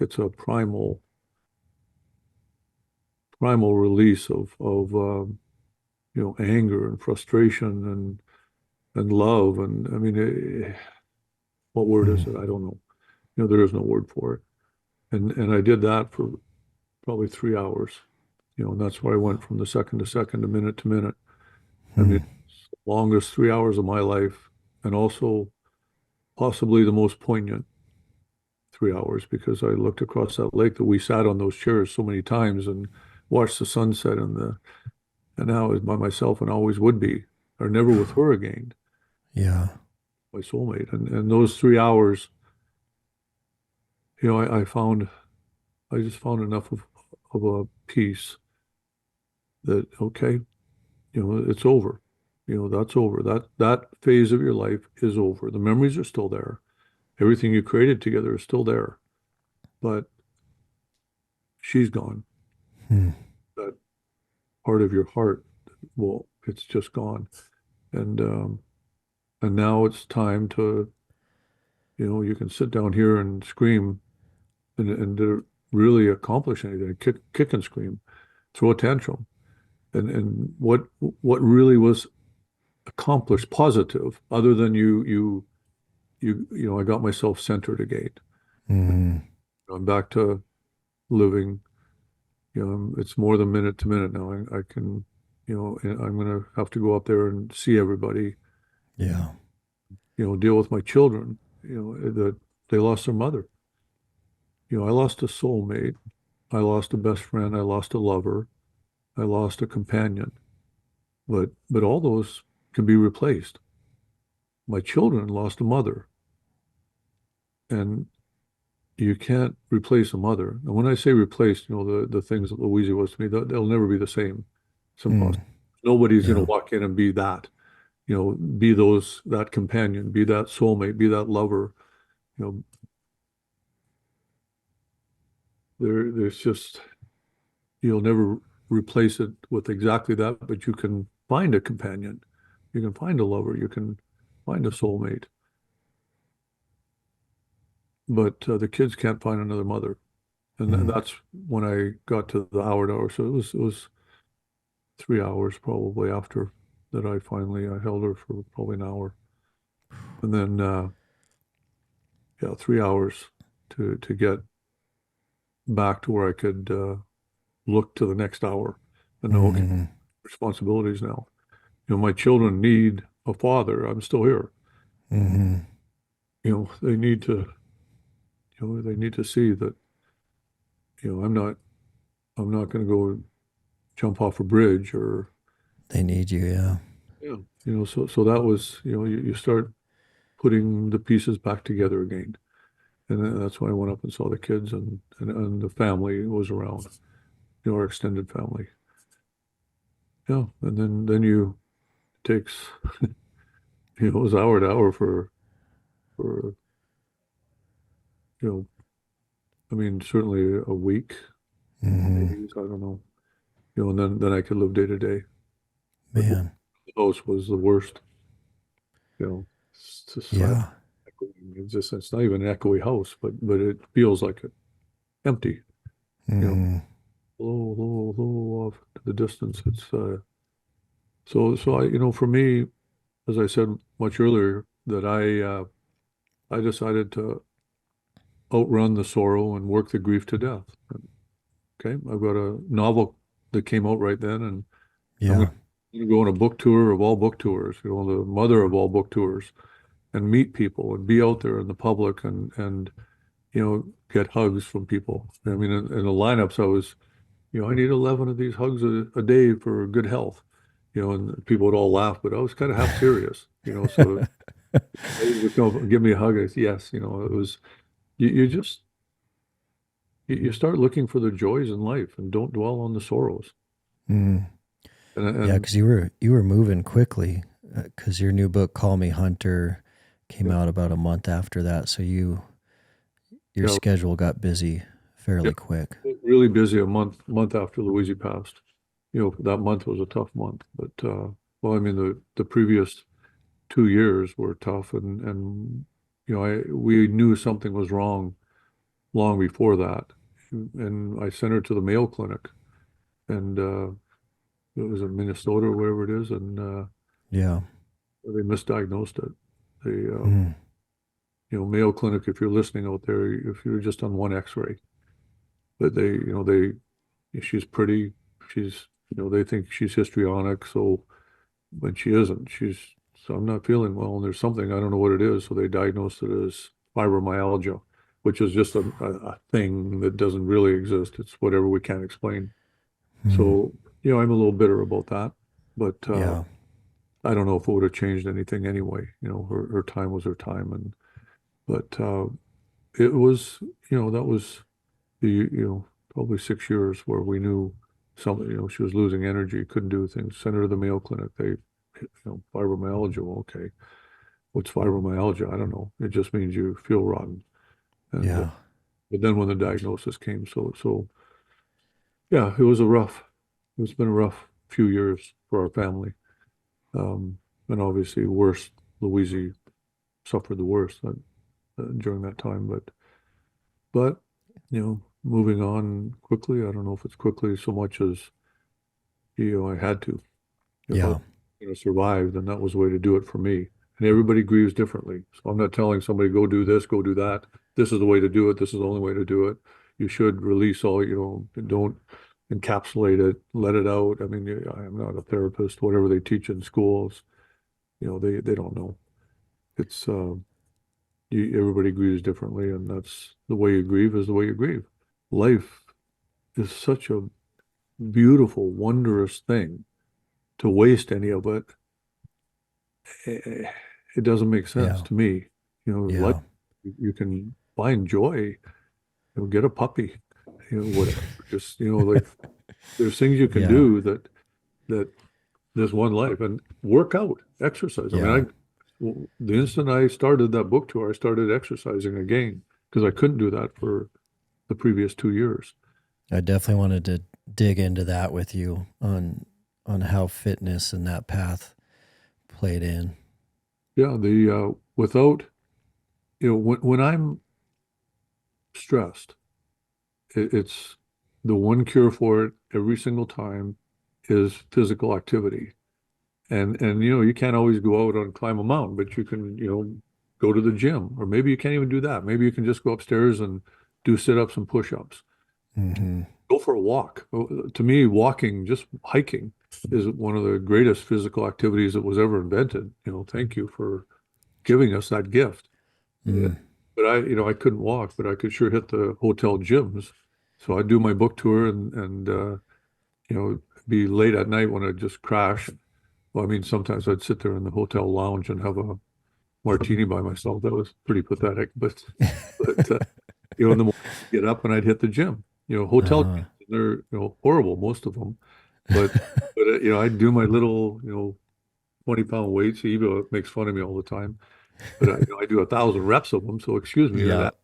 It's a primal release of anger and frustration and love, and I mean, what word is Mm, it? I don't know. There is no word for it, and I did that for probably 3 hours. And that's where I went from the second to second to minute to minute. I mean, mm, it's the longest 3 hours of my life, and also possibly the most poignant 3 hours, because I looked across that lake that we sat on those chairs so many times and watched the sunset, and now is by myself and always would be, or never with her again, yeah. my soulmate. And those 3 hours, I just found enough of a peace that, okay, it's over. That's over. That phase of your life is over. The memories are still there. Everything you created together is still there, but she's gone. Mm, That part of your heart, well, it's just gone. And now it's time to, you can sit down here and scream and to really accomplish anything, kick and scream, throw a tantrum. And what really was accomplished positive, other than I got myself centered again. mm, I'm back to living. It's more than minute to minute now. I can, I'm gonna have to go up there and see everybody. yeah. Deal with my children. That they lost their mother. I lost a soulmate. I lost a best friend. I lost a lover. I lost a companion. But all those can be replaced. My children lost a mother, and you can't replace a mother. And when I say replace, the things that Louisa was to me, they'll never be the same. It's Mm, impossible. Nobody's going yeah. to walk in and be that. Be that companion, be that soulmate, be that lover. You know, there's just you'll never replace it with exactly that, but you can find a companion, you can find a lover, you can find a soulmate. But the kids can't find another mother, and Mm, that's when I got to the hour. So it was 3 hours probably after that I held her for probably an hour, and then yeah, 3 hours to get back to where I could look to the next hour and know, okay, mm, responsibilities now. My children need a father. I'm still here. mm, They need to they need to see that, I'm not going to go jump off a bridge or, They need you. Yeah. yeah, so that was, you start putting the pieces back together again. And that's why I went up and saw the kids and the family was around, our extended family. Yeah. And then takes, it was hour to hour for, you know, I mean, certainly a week, Hmm. maybe, I don't know, and then I could live day to day. But the Man. house was the worst, it's just silent. Yeah. Echoing. It's not even an echoey house, but it feels like it empty, you know, Hmm. low, low, low off to the distance. It's so I, for me, as I said much earlier, that I decided to outrun the sorrow and work the grief to death. Okay, I've got a novel that came out right then, and I'm going Yeah. to go on a book tour of all book tours, the mother of all book tours, and meet people and be out there in the public and get hugs from people. I mean, in the lineups, I need 11 of these hugs a day for good health, and people would all laugh, but I was kind of half serious, so they would come give me a hug. I said, yes, it was, you just, you start looking for the joys in life and don't dwell on the sorrows. Mm. Yeah, And because you were moving quickly. Because your new book, Call Me Hunter, came yeah, out about a month after that. So your yeah, schedule got busy yeah, fairly quick. really busy a month after Louise passed. That month was a tough month, but well, I mean, the previous 2 years were tough, and we knew something was wrong long before that, and I sent her to the Mayo Clinic, and it was in Minnesota or wherever it is, and Yeah. they misdiagnosed it. They, Mm. Mayo Clinic, if you're listening out there, if you're just on one X-ray, but she's pretty, she's, they think she's histrionic, so when she isn't, so I'm not feeling well, and there's something, I don't know what it is, so they diagnosed it as fibromyalgia, which is just a thing that doesn't really exist. It's whatever we can't explain. Mm. So, I'm a little bitter about that, but Yeah. I don't know if it would have changed anything anyway. Her time was her time, but it was, that was probably 6 years where we knew something, she was losing energy, couldn't do things. Sent her to the Mayo Clinic. Fibromyalgia. Well, okay, what's fibromyalgia? I don't know. It just means you feel rotten. And Yeah. but then when the diagnosis came, so yeah, it's been a rough few years for our family. And obviously worse, Louise suffered the worst during that time. But moving on quickly. I don't know if it's quickly so much as I had to. If I was Yeah. going to survive, then that was the way to do it for me. And everybody grieves differently. So I'm not telling somebody, go do this, go do that. This is the way to do it. This is the only way to do it. You should release all, don't encapsulate it, let it out. I mean, I'm not a therapist, whatever they teach in schools, they don't know. It's, everybody grieves differently, and that's the way you grieve is the way you grieve. Life is such a beautiful, wondrous thing. To waste any of it, eh, it doesn't make sense Yeah. to me. Life, Yeah. you can find joy, get a puppy, whatever. Just, like there's things you can Yeah. do that there's one life and work out, exercise. I mean, Yeah. the instant I started that book tour, I started exercising again because I couldn't do that for the previous 2 years. I definitely wanted to dig into that with you on how fitness and that path played in. Yeah, without, when I'm stressed, it's the one cure for it every single time is physical activity. And you can't always go out and climb a mountain, but you can, go to the gym, or maybe you can't even do that. Maybe you can just go upstairs and do sit-ups and push-ups. Hmm. Go for a walk. To me, walking, just hiking, is one of the greatest physical activities that was ever invented. Thank you for giving us that gift. Yeah. Mm. but I couldn't walk, but I could sure hit the hotel gyms. So I'd do my book tour and be late at night when I'd just crash. Well, I mean, sometimes I'd sit there in the hotel lounge and have a martini by myself. That was pretty pathetic, but in the morning, I'd get up and I'd hit the gym. Hotel Uh-huh. gyms, they're horrible, most of them, but I'd do my little 20-pound weights. Eva makes fun of me all the time, but I do 1,000 reps of them. So excuse me, that Yeah, adds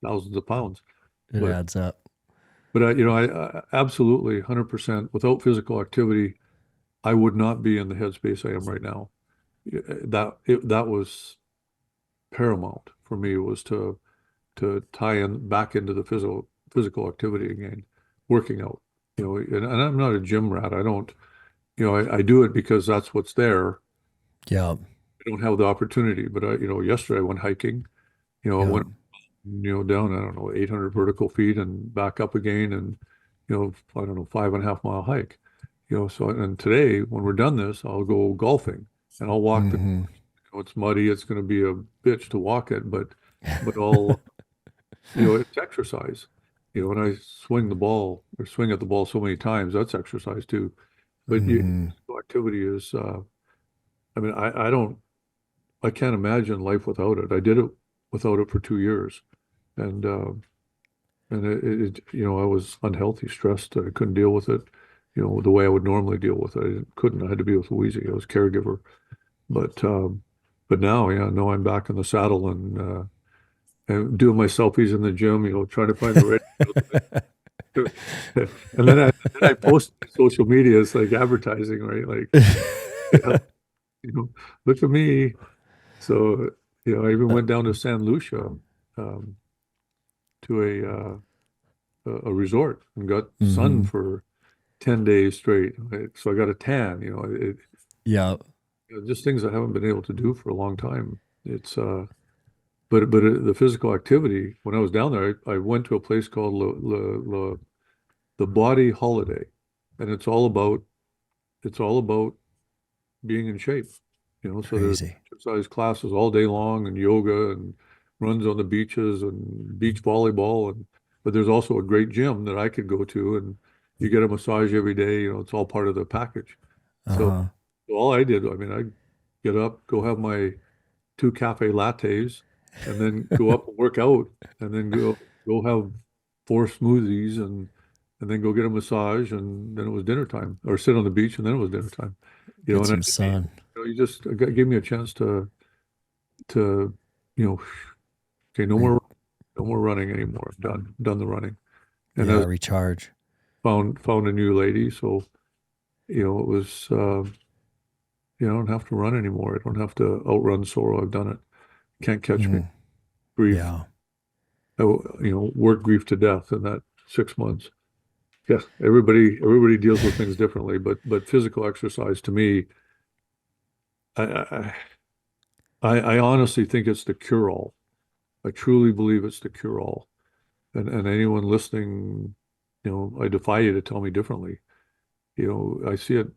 thousands of pounds. it But adds up. I absolutely 100% without physical activity, I would not be in the headspace I am right now. That was paramount for me, was to tie in back into the physical activity again, working out. And I'm not a gym rat. I don't, I do it because that's what's there. Yeah, I don't have the opportunity, but yesterday I went hiking. I yeah. went, down, I don't know, 800 vertical feet and back up again, and I don't know, 5.5 mile hike. So and today when we're done this, I'll go golfing and I'll walk the. Hmm. It's muddy. It's going to be a bitch to walk it, but I'll it's exercise. When I swing the ball or swing at the ball so many times, that's exercise too. But Hmm. physical activity is. I mean, I can't imagine life without it. I did it without it for 2 years, and I was unhealthy, stressed. I couldn't deal with it, the way I would normally deal with it. I couldn't. I had to be with Louise. I was caregiver, but um, but now, yeah, no, I'm back in the saddle and doing my selfies in the gym, trying to find the right. And then I post on social media. It's like advertising, right? Like, yeah, you know, look at me. So, I even went down to San Lucia, um, to a resort and got sun Hmm. for 10 days straight. Right? So I got a tan, Yeah. just things I haven't been able to do for a long time. It's the physical activity. When I was down there, I went to a place called the Body Holiday, and it's all about being in shape. So there's Crazy. exercise classes all day long and yoga and runs on the beaches and beach volleyball, but there's also a great gym that I could go to, and you get a massage every day. It's all part of the package. So Uh-huh. all I did, I mean, I get up, go have my two cafe lattes, and then go up and work out, and then go have four smoothies, and then go get a massage, and then it was dinner time, or sit on the beach, and then it was dinner time. Get And some sun. you just gave me a chance to you know okay, Re- no more running anymore. I'm done the running, and yeah, I recharge. found a new lady, so it was I don't have to run anymore. I don't have to outrun sorrow. I've done it. Can't catch me. Mm. Grief. Yeah. Work grief to death in that 6 months. Yeah, everybody deals with things differently, but physical exercise to me, I I honestly think it's the cure all. I truly believe it's the cure all. And anyone listening, I defy you to tell me differently. I see it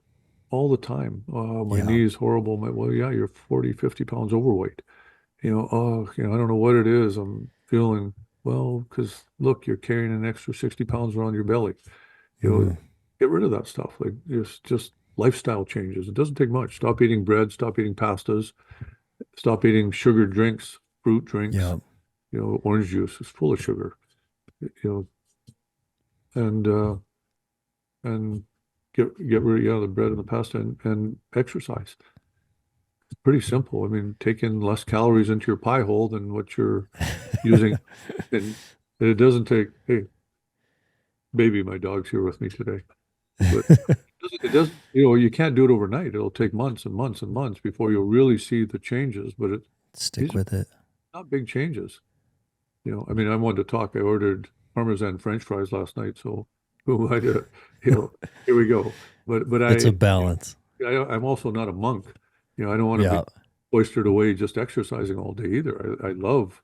all the time. Oh, my Yeah. knee is horrible. Well, yeah, you're 40, 50 pounds overweight. I don't know what it is. I'm feeling, well, because look, you're carrying an extra 60 pounds around your belly. You know, Mm. get rid of that stuff. Like just lifestyle changes. It doesn't take much. Stop eating bread, stop eating pastas, stop eating sugared drinks, fruit drinks. Yeah. Orange juice is full of sugar. You know, and get rid of, yeah, the bread and the pasta, and exercise. It's pretty simple. I mean, take in less calories into your pie hole than what you're using, and it doesn't take. Hey, baby, my dog's here with me today, but it doesn't. You can't do it overnight. It'll take months and months and months before you'll really see the changes. But Stick these are with it. not big changes. I mean, I wanted to talk. I ordered Parmesan French fries last night, so who I, here we go. But It's a balance. I'm also not a monk. I don't want to be Yeah. cloistered away just exercising all day either. I love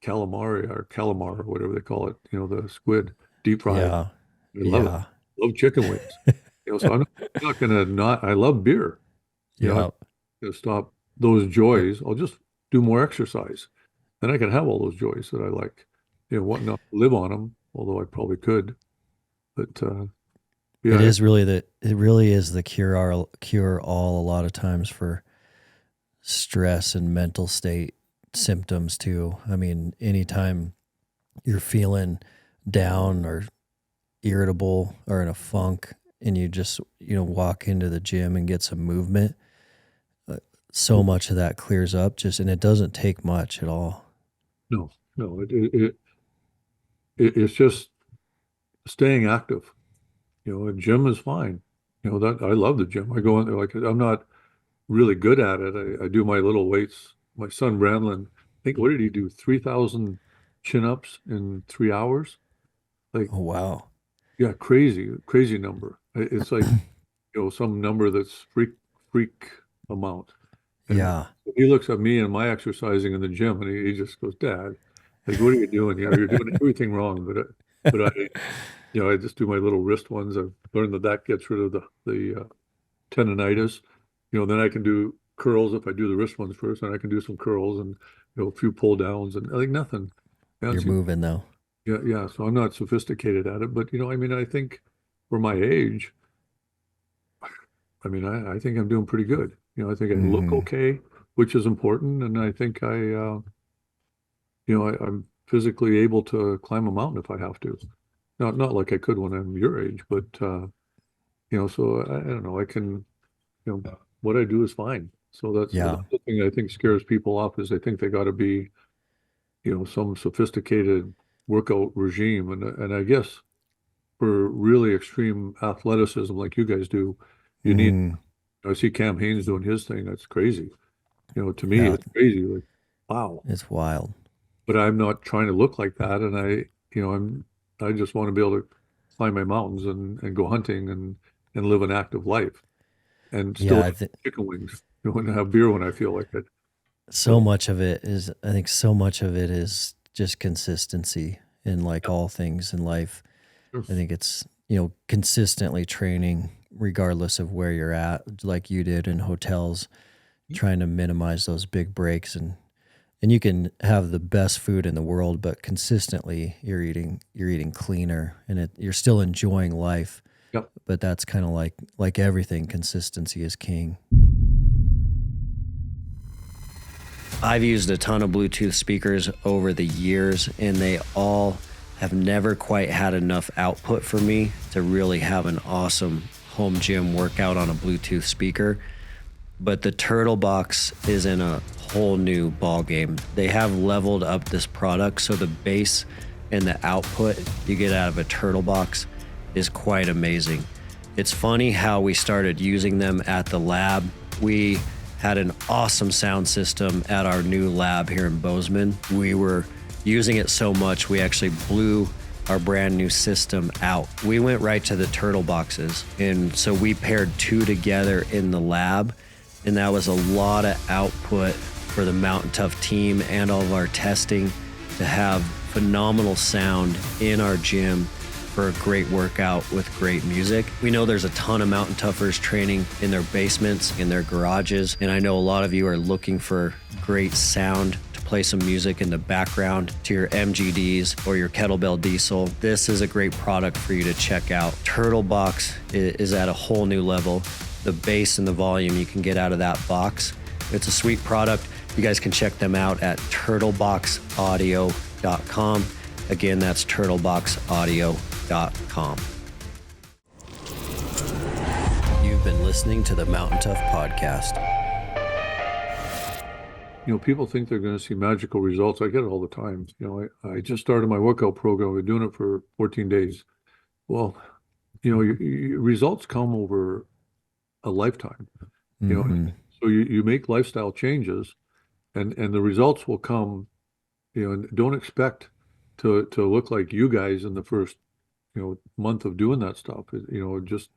calamari or calamar or whatever they call it. The squid deep fried. Yeah. I love it. Yeah. Love chicken wings. So I'm not gonna not. I love beer. I'm Yeah. gonna stop those joys. I'll just do more exercise. then I can have all those joys that I like. What not live on them, although I probably could. But It yeah, is really it really is the cure all a lot of times for stress and mental state symptoms too. I mean, anytime you're feeling down or irritable or in a funk and you just, walk into the gym and get some movement, so much of that clears up and it doesn't take much at all. no, no, it's just staying active. A gym is fine. That I love the gym. I go in there like I'm not really good at it. I do my little weights. My son Brandon, I think, what did he do? 3,000 chin-ups in 3 hours? Like, Oh, wow. yeah, crazy number. It's like, some number that's freak amount. And Yeah. he looks at me and my exercising in the gym, and he just goes, "Dad, like, what are you doing? You're doing everything wrong." But I just do my little wrist ones. I've learned that gets rid of the tendonitis. Then I can do curls if I do the wrist ones first, and I can do some curls and a few pull downs and like nothing You're fancy. moving though. Yeah, yeah. So I'm not sophisticated at it, but I mean, I think for my age, I mean, I think I'm doing pretty good. I think I look Hmm. okay, which is important, and I think I'm physically able to climb a mountain if I have to. Not like I could when I'm your age, but so I don't know. I can, what I do is fine. So that's Yeah. the thing I think scares people off is they think they got to be, some sophisticated workout regime, and I guess for really extreme athleticism like you guys do, you need. Hmm. I see Cam Haines doing his thing. That's crazy. To me, Yeah. it's crazy. Like, wow. It's wild. But I'm not trying to look like that. And I just want to be able to climb my mountains and go hunting and live an active life and still Yeah. have chicken wings, and have beer when I feel like it. So So, much of it is, I think so much of it is just consistency in like all things in life. sure. I think it's, consistently training regardless of where you're at, like you did in hotels, trying to minimize those big breaks and you can have the best food in the world, but consistently you're eating cleaner and you're still enjoying life. Yep. But that's kind of like everything, consistency is king. I've used a ton of Bluetooth speakers over the years, and they all have never quite had enough output for me to really have an awesome home gym workout on a Bluetooth speaker. But the Turtle Box is in a whole new ball game. They have leveled up this product, so the bass and the output you get out of a Turtle Box is quite amazing. It's funny how we started using them at the lab. We had an awesome sound system at our new lab here in Bozeman. We were using it so much, we actually blew our brand new system out. We went right to the Turtle Boxes. And so we paired two together in the lab. And that was a lot of output for the Mountain Tough team and all of our testing to have phenomenal sound in our gym for a great workout with great music. We know there's a ton of Mountain Toughers training in their basements, in their garages, and I know a lot of you are looking for great sound to play some music in the background to your MGDs or your kettlebell diesel. This is a great product for you to check out. Turtle Box is at a whole new level. The bass and the volume you can get out of that box. It's a sweet product. You guys can check them out at turtleboxaudio.com. Again, that's turtleboxaudio.com. You've been listening to the Mountain Tough Podcast. People think they're going to see magical results. I get it all the time. I just started my workout program. We're doing it for 14 days. Well, your results come over a lifetime. You know, Mm-hmm. so you make lifestyle changes and the results will come, and don't expect to look like you guys in the first, month of doing that stuff. Just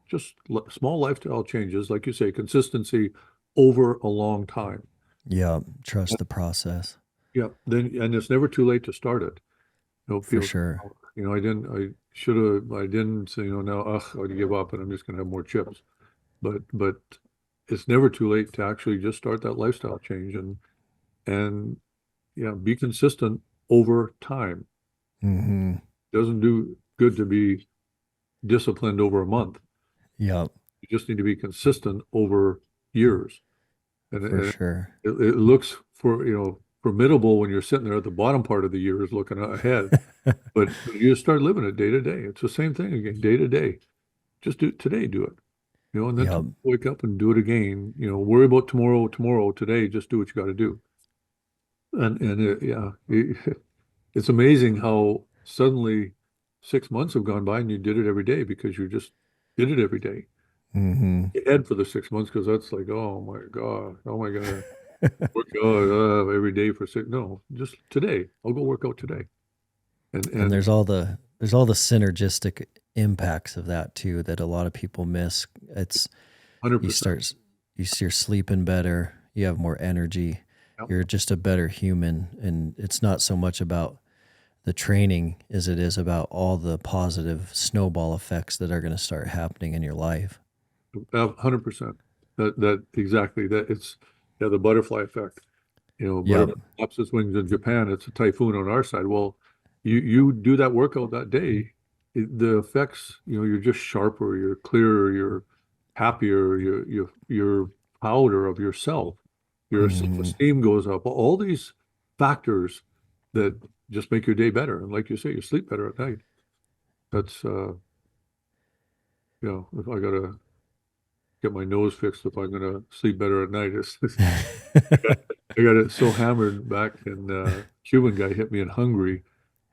small lifestyle changes, like you say, consistency over a long time. Yeah, trust the process Yeah, and it's never too late to start it. for People, sure. I should have, I didn't say, now, I'd give up and I'm just going to have more chips. But it's never too late to actually just start that lifestyle change and yeah, be consistent over time. Mm-hmm. Doesn't do good to be disciplined over a month. Yep, You just need to be consistent over years. for And sure. it looks formidable when you're sitting there at the bottom part of the years looking ahead. But you just start living it day to day. It's the same thing again, day to day. Just do it today, do it. And then Yep. wake up and do it again. Worry about tomorrow, today, just do what you got to do. Yeah, it's amazing how suddenly 6 months have gone by and you did it every day because you just did it every day. Mm-hmm. You head for the 6 months because that's like, oh my God, how am I gonna work out every day for six? No, just today. I'll go work out today. And And there's all the synergistic impacts of that too that a lot of people miss. It's you 100%. start you're sleeping better, you have more energy, Yep. you're just a better human, and it's not so much about the training as it is about all the positive snowball effects that are going to start happening in your life. 100%. That exactly that it's yeah, the butterfly effect. Yep. Butterfly flaps its wings in Japan, it's a typhoon on our side. Well, you do that workout that day, the effects, you're just sharper, you're clearer, you're happier, you're prouder of yourself. Your Hmm. self-esteem goes up. All these factors that just make your day better. And like you say, you sleep better at night. That's if I gotta get my nose fixed if I'm gonna sleep better at night. I got it so hammered back in Cuban guy hit me in Hungary,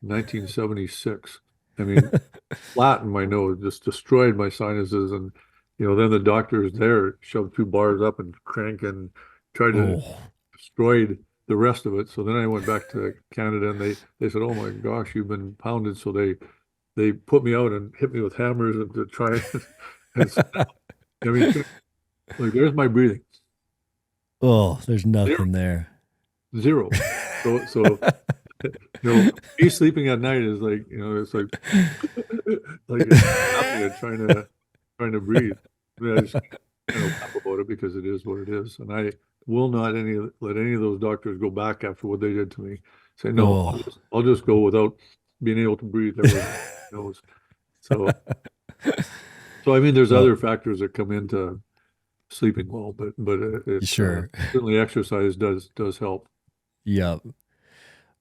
1976. I mean, flattened my nose, just destroyed my sinuses, and then the doctors there shoved 2 bars up and crank and tried to Oh. destroy the rest of it. So then I went back to Canada, and they said, "Oh my gosh, you've been pounded." So they put me out and hit me with hammers and to try and I mean, like there's my breathing, Oh, there's zero, nothing there. zero. So me sleeping at night is like, it's like like it's apnea trying to breathe. I mean, I just laugh about it because it is what it is, and I will not let any of those doctors go back after what they did to me. Say no, Oh. I'll just go without being able to breathe ever again. Knows. So so I mean, there's Well, other factors that come into sleeping well, but it sure. certainly exercise does help. Yep.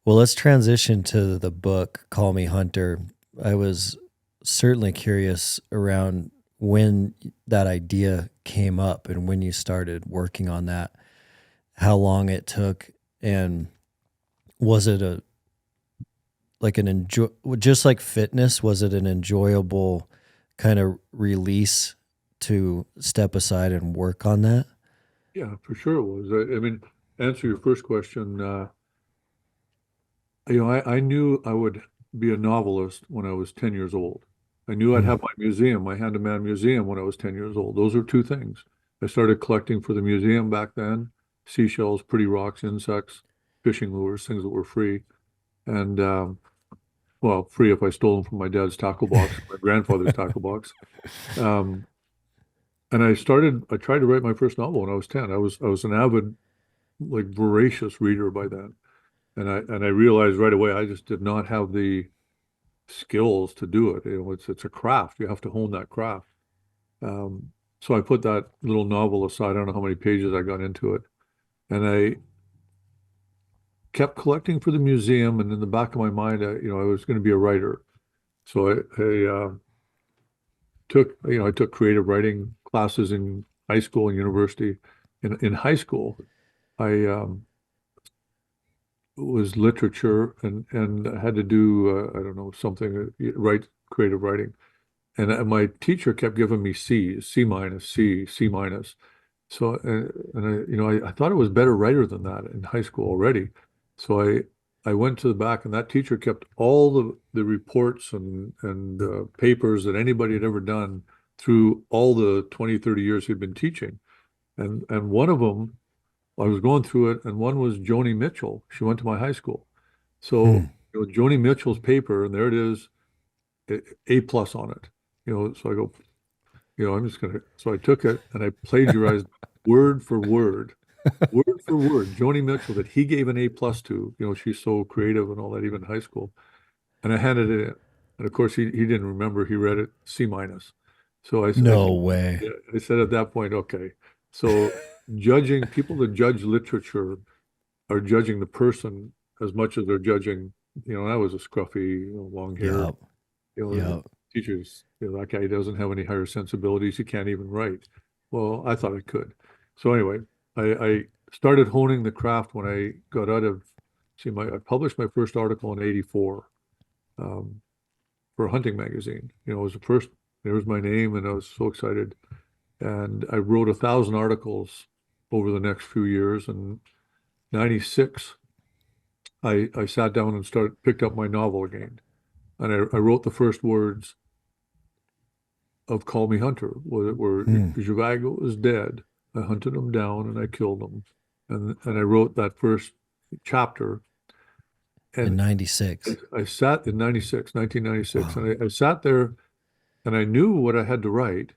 Well, let's transition to the book, Call Me Hunter. I was certainly curious around when that idea came up and when you started working on that, how long it took, and was it a like an enjoy just like fitness, was it an enjoyable kind of release to step aside and work on that? Yeah, for sure it was. I mean, answer your first question. I knew I would be a novelist when I was 10 years old. I knew I'd Mm. have my museum, my hand-to-man museum when I was 10 years old. Those are two things. I started collecting for the museum back then, seashells, pretty rocks, insects, fishing lures, things that were free. And well, free if I stole them from my dad's tackle box, my grandfather's tackle box. Um, and I tried to write my first novel when I was 10. I was an avid, like voracious reader by then. And I realized right away I just did not have the skills to do it. It's a craft. You have to hone that craft. Um, so I put that little novel aside. I don't know how many pages I got into it, and I kept collecting for the museum. And in the back of my mind, I was going to be a writer. So I took creative writing classes in high school and university. In high school, I was literature and I had to do I don't know something write creative writing. And my teacher kept giving me C's, C minus, C minus. So, and I thought I was a better writer than that in high school already. So I went to the back, and that teacher kept all the reports and papers that anybody had ever done through all the 20, 30 years he'd been teaching. And one of them, I was going through it, and one was Joni Mitchell. She went to my high school. Hmm. So, Joni Mitchell's paper, and there it is, A plus on it. So I go, I'm just gonna. So I took it and I plagiarized word for word. word for word, Joni Mitchell that he gave an A+ to. She's so creative and all that, even in high school. And I handed it in. And of course, he didn't remember. He read it C-. So No way. yeah, I said at that point, okay. So judging people that judge literature are judging the person as much as they're judging. I was a scruffy, long hair, Yep. the Yep. teachers, that guy doesn't have any higher sensibilities. He can't even write. Well, I thought I could. So anyway, I started honing the craft when I got out of, I published my first article in '84 um, for a hunting magazine. It was the first, there was my name, and I was so excited. And I wrote 1,000 articles over the next few years. And '96, I sat down and picked up my novel again. And I wrote the first words of Call Me Hunter, where Hmm. Zhivago is dead. I hunted him down and I killed him. And I wrote that first chapter. In And 96. I sat in 1996, Wow. and I sat there and I knew what I had to write,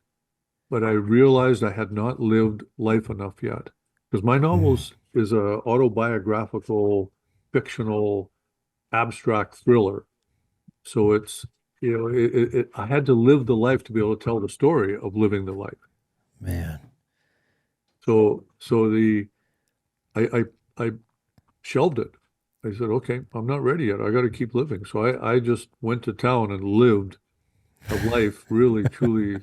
but I realized I had not lived life enough yet. Because my Hmm. novels is a autobiographical, fictional, abstract thriller. So I had to live the life to be able to tell the story of living the life. Man. So I shelved it. I said, okay, I'm not ready yet. I got to keep living. So I just went to town and lived a life really, truly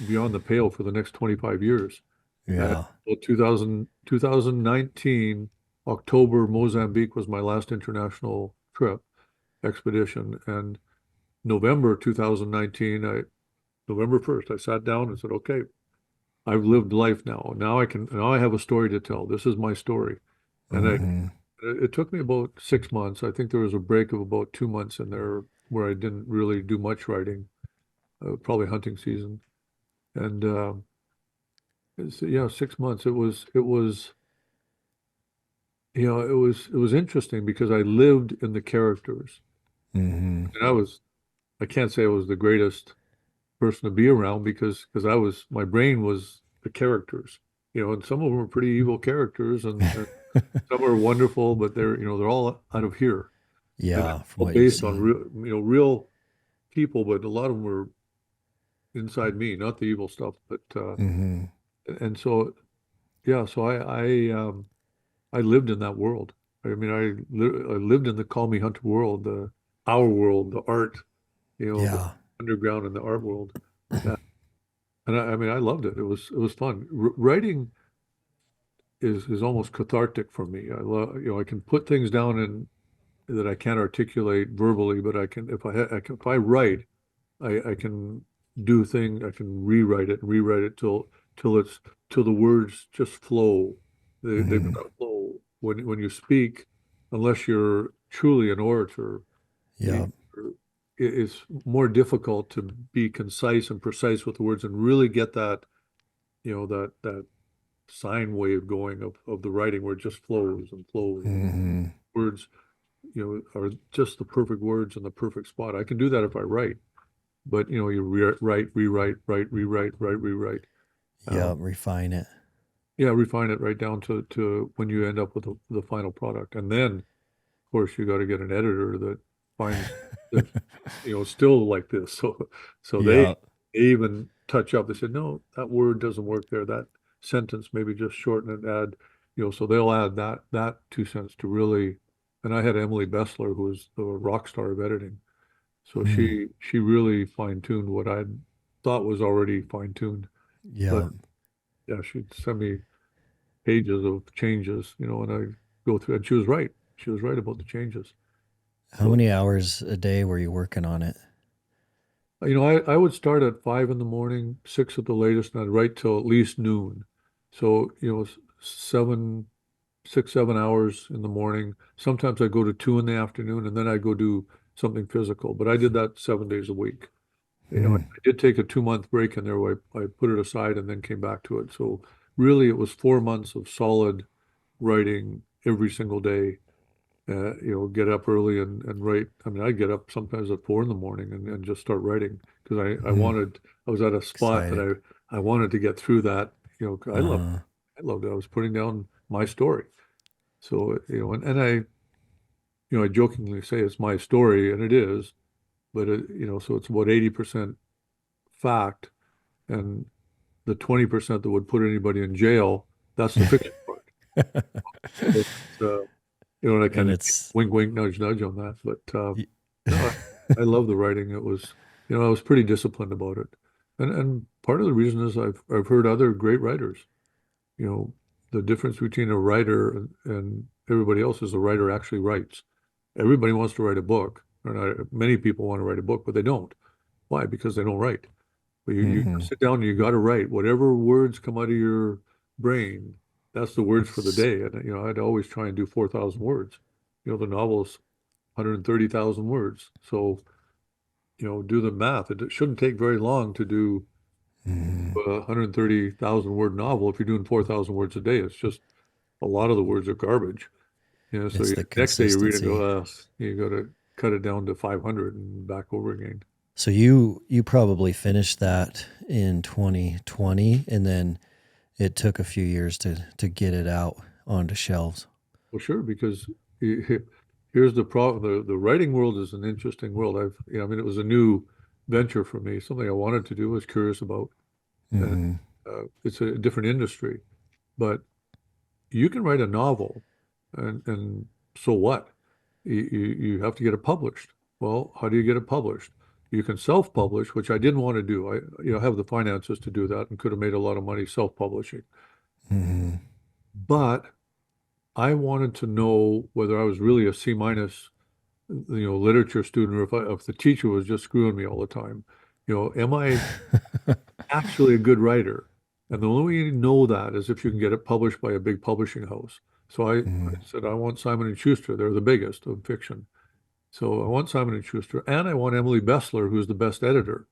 beyond the pale for the next 25 years. And Yeah. well, 2019, October, Mozambique was my last international trip expedition. And November 2019, November 1st, I sat down and said, okay, I've lived life now. Now I have a story to tell. This is my story. And Hmm. it took me about 6 months. I think there was a break of about 2 months in there where I didn't really do much writing, probably hunting season. And yeah, 6 months. It was interesting because I lived in the characters. Hmm. And I can't say I was the greatest person to be around because my brain was the characters, and some of them were pretty evil characters, and some are wonderful, but they're all out of here, and Yeah, from all what you've based on seen. real people, but a lot of them were inside me, not the evil stuff, but Hmm. and so yeah, so I lived in that world. I mean, I lived in the Call Me Hunter world, our world, the art, the Yeah. underground and the art world. And I mean, I loved it. It was fun. Writing is almost cathartic for me. I love, I can put things down in that I can't articulate verbally, but I can if I write, I can I can rewrite it till it's till the words just flow. They've Hmm. got to flow. When you speak, unless you're truly an orator, Yeah. it's more difficult to be concise and precise with the words and really get that, that sine wave going of the writing where it just flows and flows and Hmm. words, are just the perfect words in the perfect spot. I can do that if I write, but you write, rewrite, write, rewrite. Yeah. Um, Refine it. yeah, refine it right down to when you end up with the final product. And then, of course, you got to get an editor that finds that, still like this. So Yeah. they even touch up. They said, no, that word doesn't work there. That sentence, maybe just shorten it, add, so they'll add that 2 cents to really. And I had Emily Bessler, who was the rock star of editing. So Hmm. she really fine-tuned what I thought was already fine-tuned. But Yeah. yeah, she'd send me pages of changes, and I go through, and she was right. She was right about the changes. How So, many hours a day were you working on it? I would start at 5 in the morning, 6 at the latest, and I'd write till at least noon. So, 6, 7 hours in the morning. Sometimes I go to 2 in the afternoon, and then I go do something physical. But I did that 7 days a week. I Hmm. did take a 2 month break in there where I put it aside and then came back to it. So really, it was 4 months of solid writing every single day. Get up early and write. I mean, I'd get up sometimes at 4 in the morning and just start writing because Hmm. I was at a spot that Excited. I wanted to get through that. 'Cause Uh-huh. I loved it. I was putting down my story. So, and I jokingly say it's my story, and it is, but so it's about 80% fact, and the 20% that would put anybody in jail, that's the fiction part. So it's, and I And kind of it's wink, wink, nudge, nudge on that. But no, I love the writing. It was, I was pretty disciplined about it, and part of the reason is I've heard other great writers. You know, the difference between a writer and everybody else is the writer actually writes. Everybody wants to write a book, and many people want to write a book, but they don't. Why? Because they don't write. But you mhm. sit down and you got to write whatever words come out of your brain. That's the words for the S- day. And I'd always try and do 4,000 words. The novel's 130,000 words. So do the math. It shouldn't take very long to do mhm. a 130,000 word novel if you're doing 4,000 words a day. It's just a lot of the words are garbage. So It's the next day you read it and consistency. go, you got to cut it down to 500 and back over again. So you probably finished that in 2020, and then it took a few years to get it out onto shelves. Well, sure, because here's the problem. The writing world is an interesting world. I mean, it was a new venture for me, something I wanted to do, was curious about. And Hmm. it's a different industry. But you can write a novel, and so what? You have to get it published. Well, how do you get it published? You can self-publish, which I didn't want to do. I have the finances to do that and could have made a lot of money self-publishing. Hmm. But I wanted to know whether I was really a C minus, literature student, or if the teacher was just screwing me all the time. Am I actually a good writer? And the only way you know that is if you can get it published by a big publishing house. So I Hmm. said, I want Simon and Schuster. They're the biggest of fiction. So I want Simon and Schuster, and I want Emily Bessler, who's the best editor.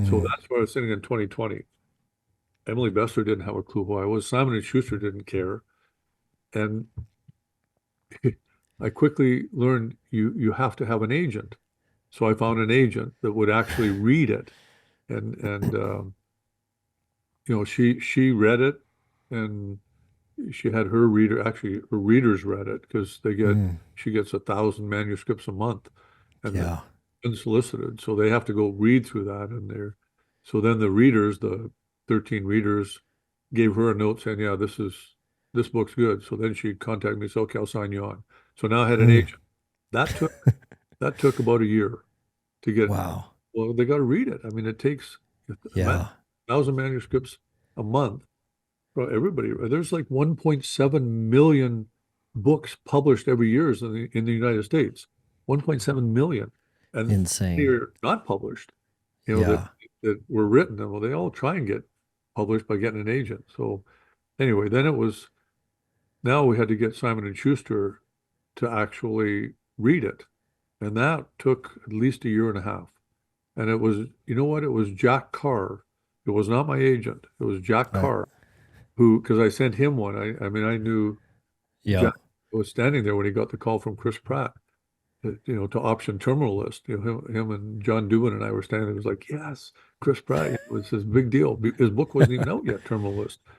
So Hmm. that's where I was sitting in 2020. Emily Bessler didn't have a clue who I was. Simon and Schuster didn't care. And I quickly learned you have to have an agent. So I found an agent that would actually read it, and she read it, and she had her reader, actually her readers read it, because Hmm. she gets 1,000 manuscripts a month, and then Yeah. unsolicited. So they have to go read through that, and so then the readers, the 13 readers, gave her a note saying, yeah, this book's good. So then she contacted me and said, okay, I'll sign you on. So now I had an Hmm. agent. That took that took about a year to get. Wow. Well, they got to read it. I mean, it takes Yeah. 1,000 manuscripts a month for everybody. There's like 1.7 million books published every year in the United States. 1.7 million, and Insane. they're not published. That Yeah. were written. And well, they all try and get published by getting an agent. So anyway, then it was now we had to get Simon and Schuster to actually read it, and that took at least a year and a half. And it was, you know what? It was Jack Carr. It was not my agent. It was Jack Right. Carr who, because I sent him one. I mean, I knew Yep. Jack was standing there when he got the call from Chris Pratt, to option Terminal List. Him and John Dubin and I were standing there. It was like, yes, Chris Pratt. It was his big deal. His book wasn't even out yet, Terminal List. He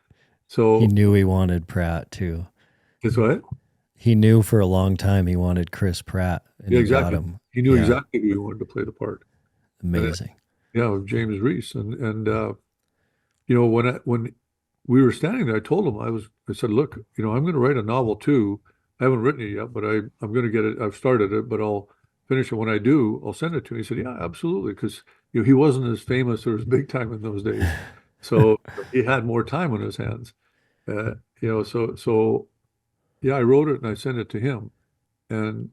So knew he wanted Pratt too. it's what? He knew for a long time he wanted Chris Pratt, and Yeah, he got exactly. him. He knew Yeah. exactly who he wanted to play the part. And Amazing. James Reese. And when we were standing there, I told him, I said, look, I'm going to write a novel too. I haven't written it yet, but I'm going to get it. I've started it, but I'll finish it. When I do, I'll send it to him. He said, yeah, absolutely. Because, he wasn't as famous or as big time in those days. So he had more time on his hands. So yeah, I wrote it and I sent it to him, and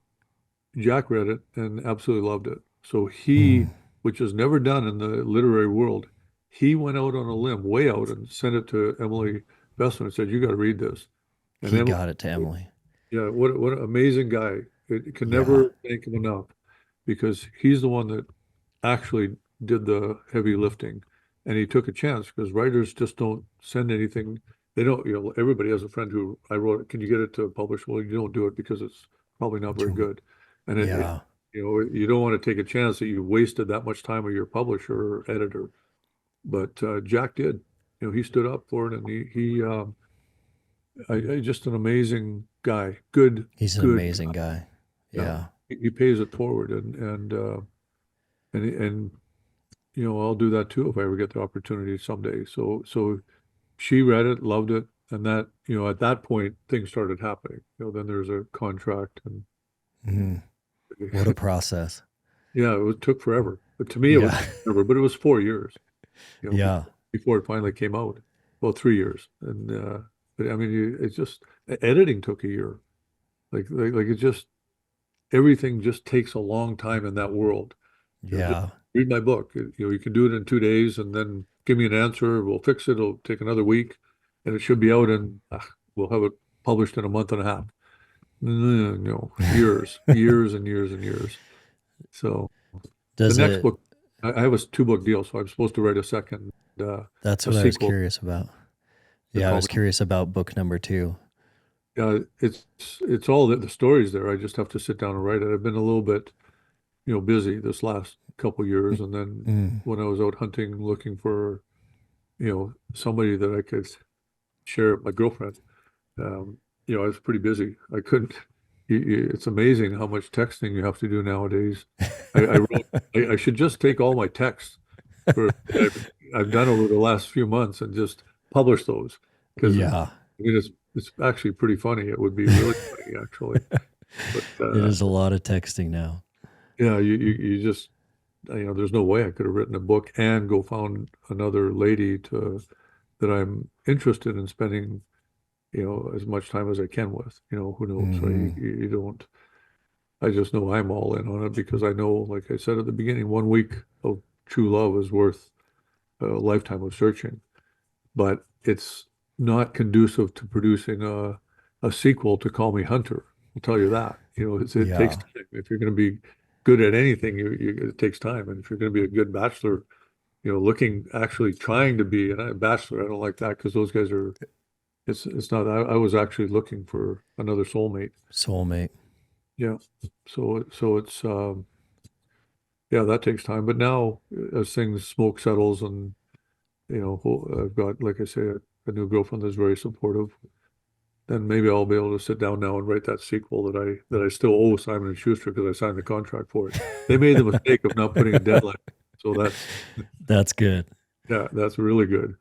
Jack read it and absolutely loved it. So Hmm. which is never done in the literary world, he went out on a limb, way out, and sent it to Emily Bessman and said, "You got to read this." And He Emily, got it to Emily. yeah, what an amazing guy! It can Yeah. never thank him enough, because he's the one that actually did the heavy lifting, and he took a chance, because writers just don't send anything. They don't, everybody has a friend who I wrote, can you get it to publish? Well, you don't do it because it's probably not very good. And Yeah. you don't want to take a chance that you wasted that much time with your publisher or editor. But Jack did. He stood up for it, and he I just an amazing guy. Good, He's an good. amazing guy. Yeah, Yeah. he pays it forward, and I'll do that too if I ever get the opportunity someday. So she read it, loved it, and that at that point things started happening. Then there's a contract, and Mhm. What a process. yeah, took forever. But to me, it was Yeah. forever, but it was 4 years. Yeah. Before it finally came out. Well, 3 years, and but I mean, it's just editing took a year. Like it just everything just takes a long time in that world. Just Yeah. read my book. You can do it in 2 days, and then give me an answer. We'll fix it. It'll take another week, and it should be out, and we'll have it published in a month and a half. No, years, years and years and years. So the Does next it, book, I have a 2-book deal, so I'm supposed to write a second, that's a what I was sequel. curious about. They Yeah, I call was me. curious about book number 2. It's all the stories there. I just have to sit down and write it. I've been a little bit, busy this last couple years, and then Mm. when I was out hunting, looking for, somebody that I could share with my girlfriend, um, I was pretty busy. I couldn't. It's amazing how much texting you have to do nowadays. I wrote. I should just take all my texts I've done over the last few months and just publish those because Yeah. it's actually pretty funny. It would be really funny actually. But It is a lot of texting now. yeah, you just there's no way I could have written a book and go found another lady to that I'm interested in spending as much time as I can with. Who knows, right? Hmm. You don't. I just know I'm all in on it because I know, like I said at the beginning, 1 week of true love is worth a lifetime of searching. But it's not conducive to producing a sequel to Call Me Hunter. I'll tell you that. It takes Yeah. time. If you're going to be good at anything, it takes time. And if you're going to be a good bachelor, looking actually trying to be and a bachelor, I don't like that because those guys are. It's not. I was actually looking for another soulmate. Soulmate. Yeah. So it's yeah, that takes time. But now as things smoke settles and I've got, like I say, a new girlfriend that's very supportive. Then maybe I'll be able to sit down now and write that sequel that I still owe Simon and Schuster because I signed the contract for it. They made the mistake of not putting a deadline, so That's good. yeah, that's really good.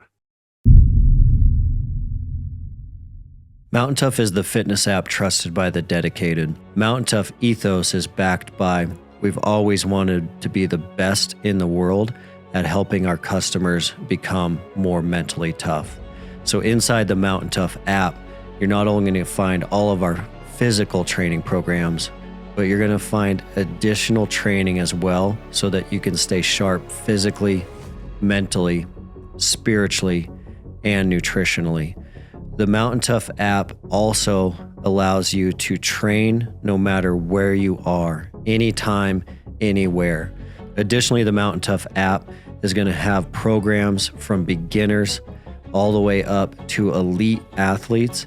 Mountain Tough is the fitness app trusted by the dedicated. Mountain Tough ethos is backed by we've always wanted to be the best in the world at helping our customers become more mentally tough. So inside the Mountain Tough app, you're not only going to find all of our physical training programs, but you're going to find additional training as well so that you can stay sharp physically, mentally, spiritually, and nutritionally. The Mountain Tough app also allows you to train no matter where you are, anytime, anywhere. Additionally, the Mountain Tough app is going to have programs from beginners all the way up to elite athletes.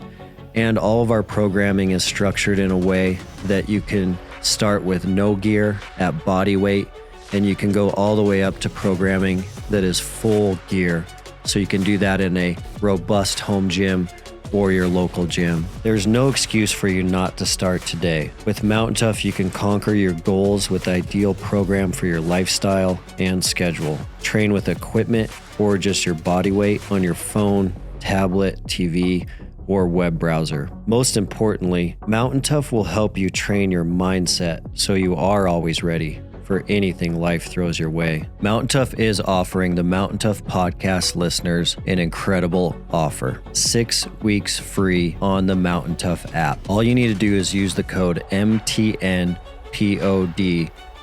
And all of our programming is structured in a way that you can start with no gear at body weight, and you can go all the way up to programming that is full gear. So you can do that in a robust home gym or your local gym. There's no excuse for you not to start today. With Mountain Tough, you can conquer your goals with the ideal program for your lifestyle and schedule. Train with equipment or just your body weight on your phone, tablet, TV, or web browser. Most importantly, Mountain Tough will help you train your mindset so you are always ready for anything life throws your way. Mountain Tough is offering the Mountain Tough podcast listeners an incredible offer. 6 weeks free on the Mountain Tough app. All you need to do is use the code MTNPOD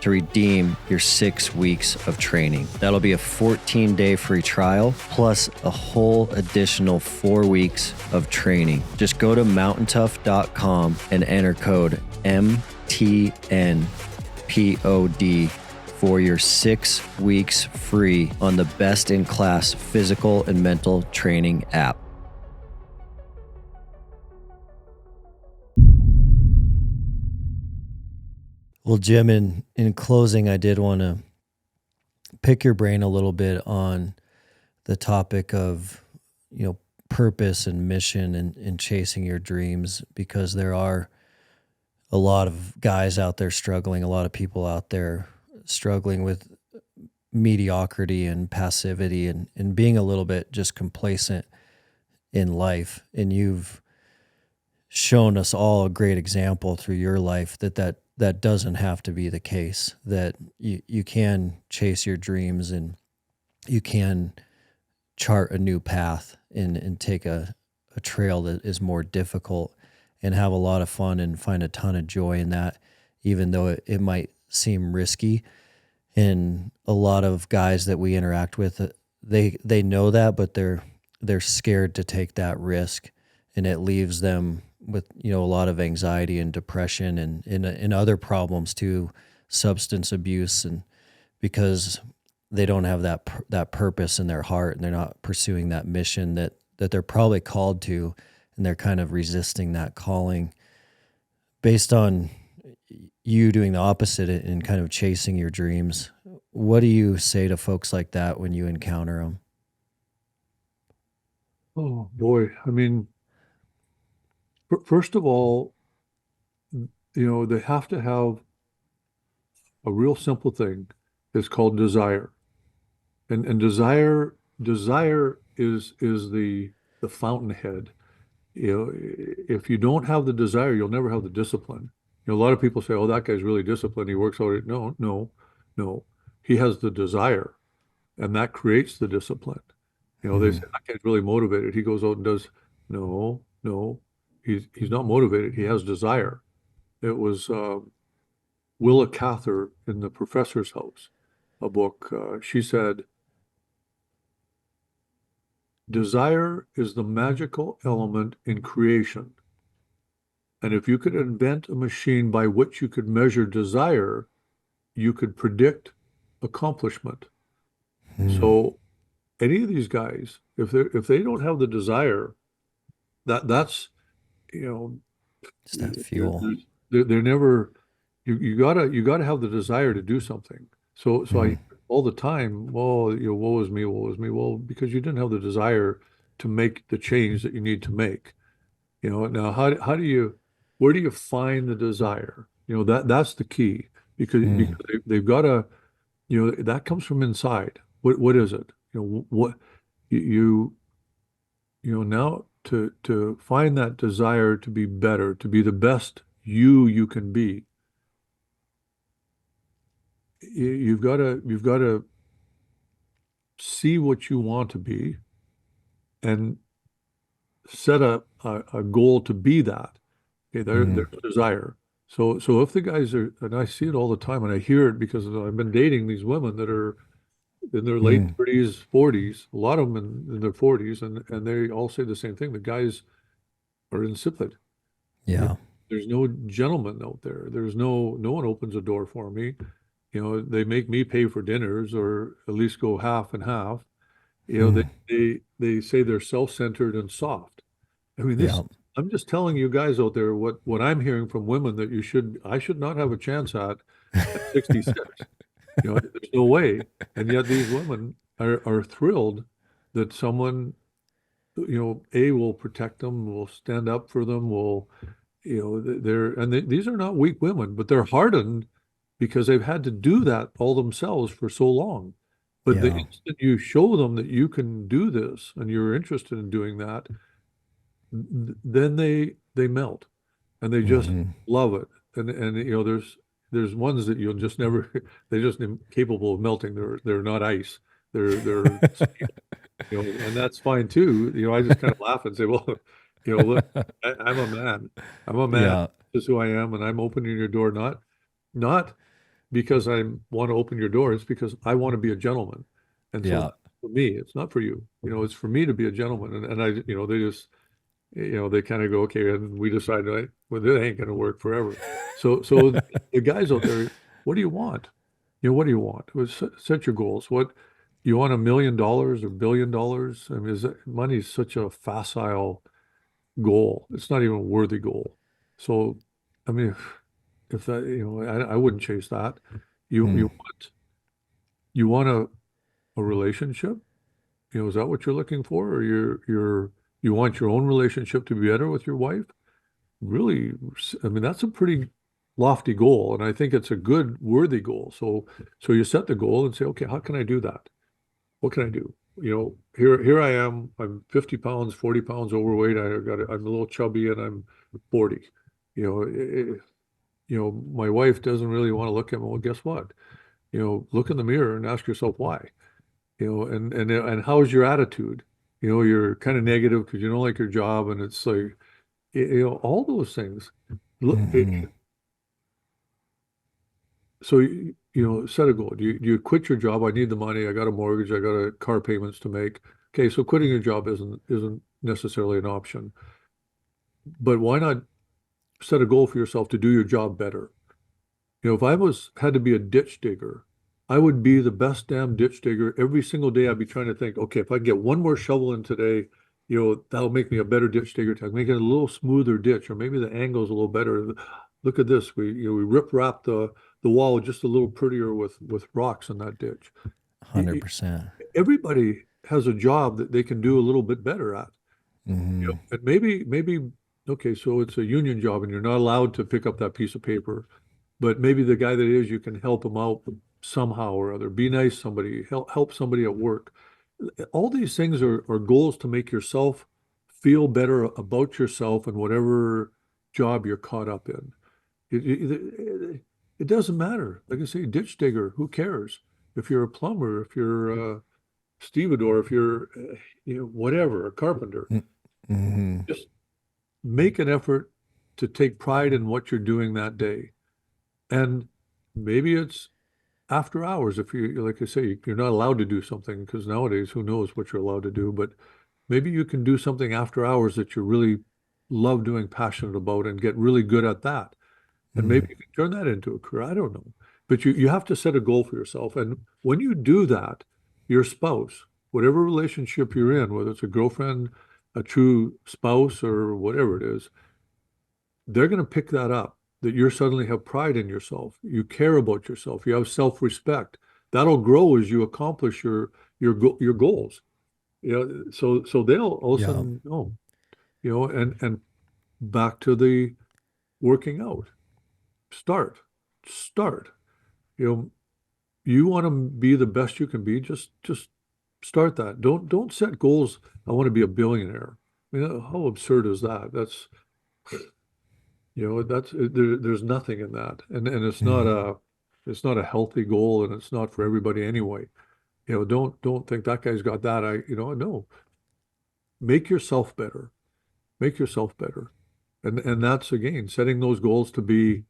to redeem your 6 weeks of training. That'll be a 14-day free trial plus a whole additional 4 weeks of training. Just go to mountaintough.com and enter code MTNPOD for your 6 weeks free on the best-in-class physical and mental training app. Well, Jim, in closing, I did want to pick your brain a little bit on the topic of, purpose and mission in chasing your dreams, because there are a lot of guys out there struggling, a lot of people out there struggling with mediocrity and passivity and being a little bit just complacent in life. And you've shown us all a great example through your life that doesn't have to be the case, that you can chase your dreams and you can chart a new path and take a trail that is more difficult and have a lot of fun and find a ton of joy in that, even though it might seem risky. And a lot of guys that we interact with, they know that, but they're scared to take that risk, and it leaves them with, you know, a lot of anxiety and depression and other problems too, substance abuse, and because they don't have that purpose in their heart, and they're not pursuing that mission that they're probably called to, and they're kind of resisting that calling. Based on you doing the opposite and kind of chasing your dreams, what do you say to folks like that when you encounter them? Oh boy. I mean, first of all, they have to have a real simple thing. It's called desire. And desire is the fountainhead. If you don't have the desire, you'll never have the discipline. A lot of people say, "Oh, that guy's really disciplined. He works out." No, no, no. He has the desire, and that creates the discipline. They say Mm, that guy's really motivated. He goes out and does. No, no, he's not motivated. He has desire. It was Willa Cather in The Professor's House, a book. She said, "Desire is the magical element in creation. And if you could invent a machine by which you could measure desire, you could predict accomplishment." mm. So any of these guys, if they don't have the desire, that's you know It's that fuel. they're never you gotta have the desire to do something. So I Mm, all the time, well, woe is me, woe is me. Well, because you didn't have the desire to make the change that you need to make. Now how do you where do you find the desire? That's the key, because mm, they've got to, that comes from inside. What is it? What you now to find that desire to be better, to be the best you can be. You've got to see what you want to be and set a goal to be that. Okay, there's mm, desire. So if the guys are, and I see it all the time, and I hear it because I've been dating these women that are in their late mm. 30s, 40s, a lot of them in their 40s, and they all say the same thing. The guys are insipid. You know, Yeah. there's no gentleman out there. There's no one opens a door for me. They make me pay for dinners, or at least go half and half. They Mm, they say they're self-centered and soft. I mean, yeah. I'm just telling you guys out there what I'm hearing from women that I should not have a chance at 66. There's no way. And yet these women are thrilled that someone, A, will protect them, will stand up for them, will, these are not weak women, but they're hardened because they've had to do that all themselves for so long. But the Yeah. instant you show them that you can do this and you're interested in doing that, then they melt and they just Hmm. love it. And there's ones that you'll just never they're just incapable of melting. They're not ice. They're and that's fine too. I just kind of laugh and say, well, look, I'm a man. I'm a man. Yeah. This is who I am, and I'm opening your door not because I want to open your door. It's because I want to be a gentleman. And so Yeah. that's for me. It's not for you. It's for me to be a gentleman. And I, they just, they kind of go, okay, and we decide, right, well, that ain't going to work forever. So the guys out there, what do you want? What do you want? Well, set your goals. What you want, $1 million or $1 billion? I mean, money is such a facile goal. It's not even a worthy goal. So, I mean, if that, I wouldn't chase that. You Mm. you want you want a relationship? Is that what you're looking for, or you're You want your own relationship to be better with your wife? Really, I mean, that's a pretty lofty goal, and I think it's a good, worthy goal. So you set the goal and say, okay, how can I do that? What can I do? Here I am. I'm 50 pounds, 40 pounds overweight. I'm a little chubby, and I'm 40. You know, my wife doesn't really want to look at me. Well, guess what? Look in the mirror and ask yourself why. And how's your attitude? You're kind of negative because you don't like your job, and it's like, all those things. Look, Hmm. so set a goal. Do you quit your job? I need the money. I got a mortgage. I got a car payments to make. Okay, so quitting your job isn't necessarily an option. But why not set a goal for yourself to do your job better? If I had to be a ditch digger, I would be the best damn ditch digger. Every single day I'd be trying to think, okay, if I can get one more shovel in today, that'll make me a better ditch digger. To make it a little smoother ditch, or maybe the angle's a little better. Look at this. We rip wrap the wall just a little prettier with rocks in that ditch. Y- y- 100%. Everybody has a job that they can do a little bit better at. Hmm. And maybe, okay, so it's a union job and you're not allowed to pick up that piece of paper, but maybe the guy that is, you can help him out somehow or other. Be nice to somebody, help somebody at work. All these things are goals to make yourself feel better about yourself and whatever job you're caught up in. It doesn't matter. Like I say, ditch digger, who cares? If you're a plumber, if you're a stevedore, if you're, whatever, a carpenter, Hmm. just make an effort to take pride in what you're doing that day. And maybe it's after hours if you, like I say, you're not allowed to do something because nowadays who knows what you're allowed to do, but maybe you can do something after hours that you really love doing, passionate about, and get really good at that. And maybe Hmm. you can turn that into a career. I don't know. But you have to set a goal for yourself. And when you do that, your spouse, whatever relationship you're in, whether it's a girlfriend, a true spouse, or whatever it is, they're going to pick that up, that you suddenly have pride in yourself. You care about yourself. You have self-respect. That'll grow as you accomplish your goals. So they'll all of a Yeah. sudden know, and back to the working out. Start. You know, you want to be the best you can be, just start that. Don't set goals. I want to be a billionaire. I mean, how absurd is that? There's nothing in that, and Hmm. it's not a healthy goal, and it's not for everybody anyway. Don't think that guy's got that. No, make yourself better. Make yourself better, and that's again setting those goals to be.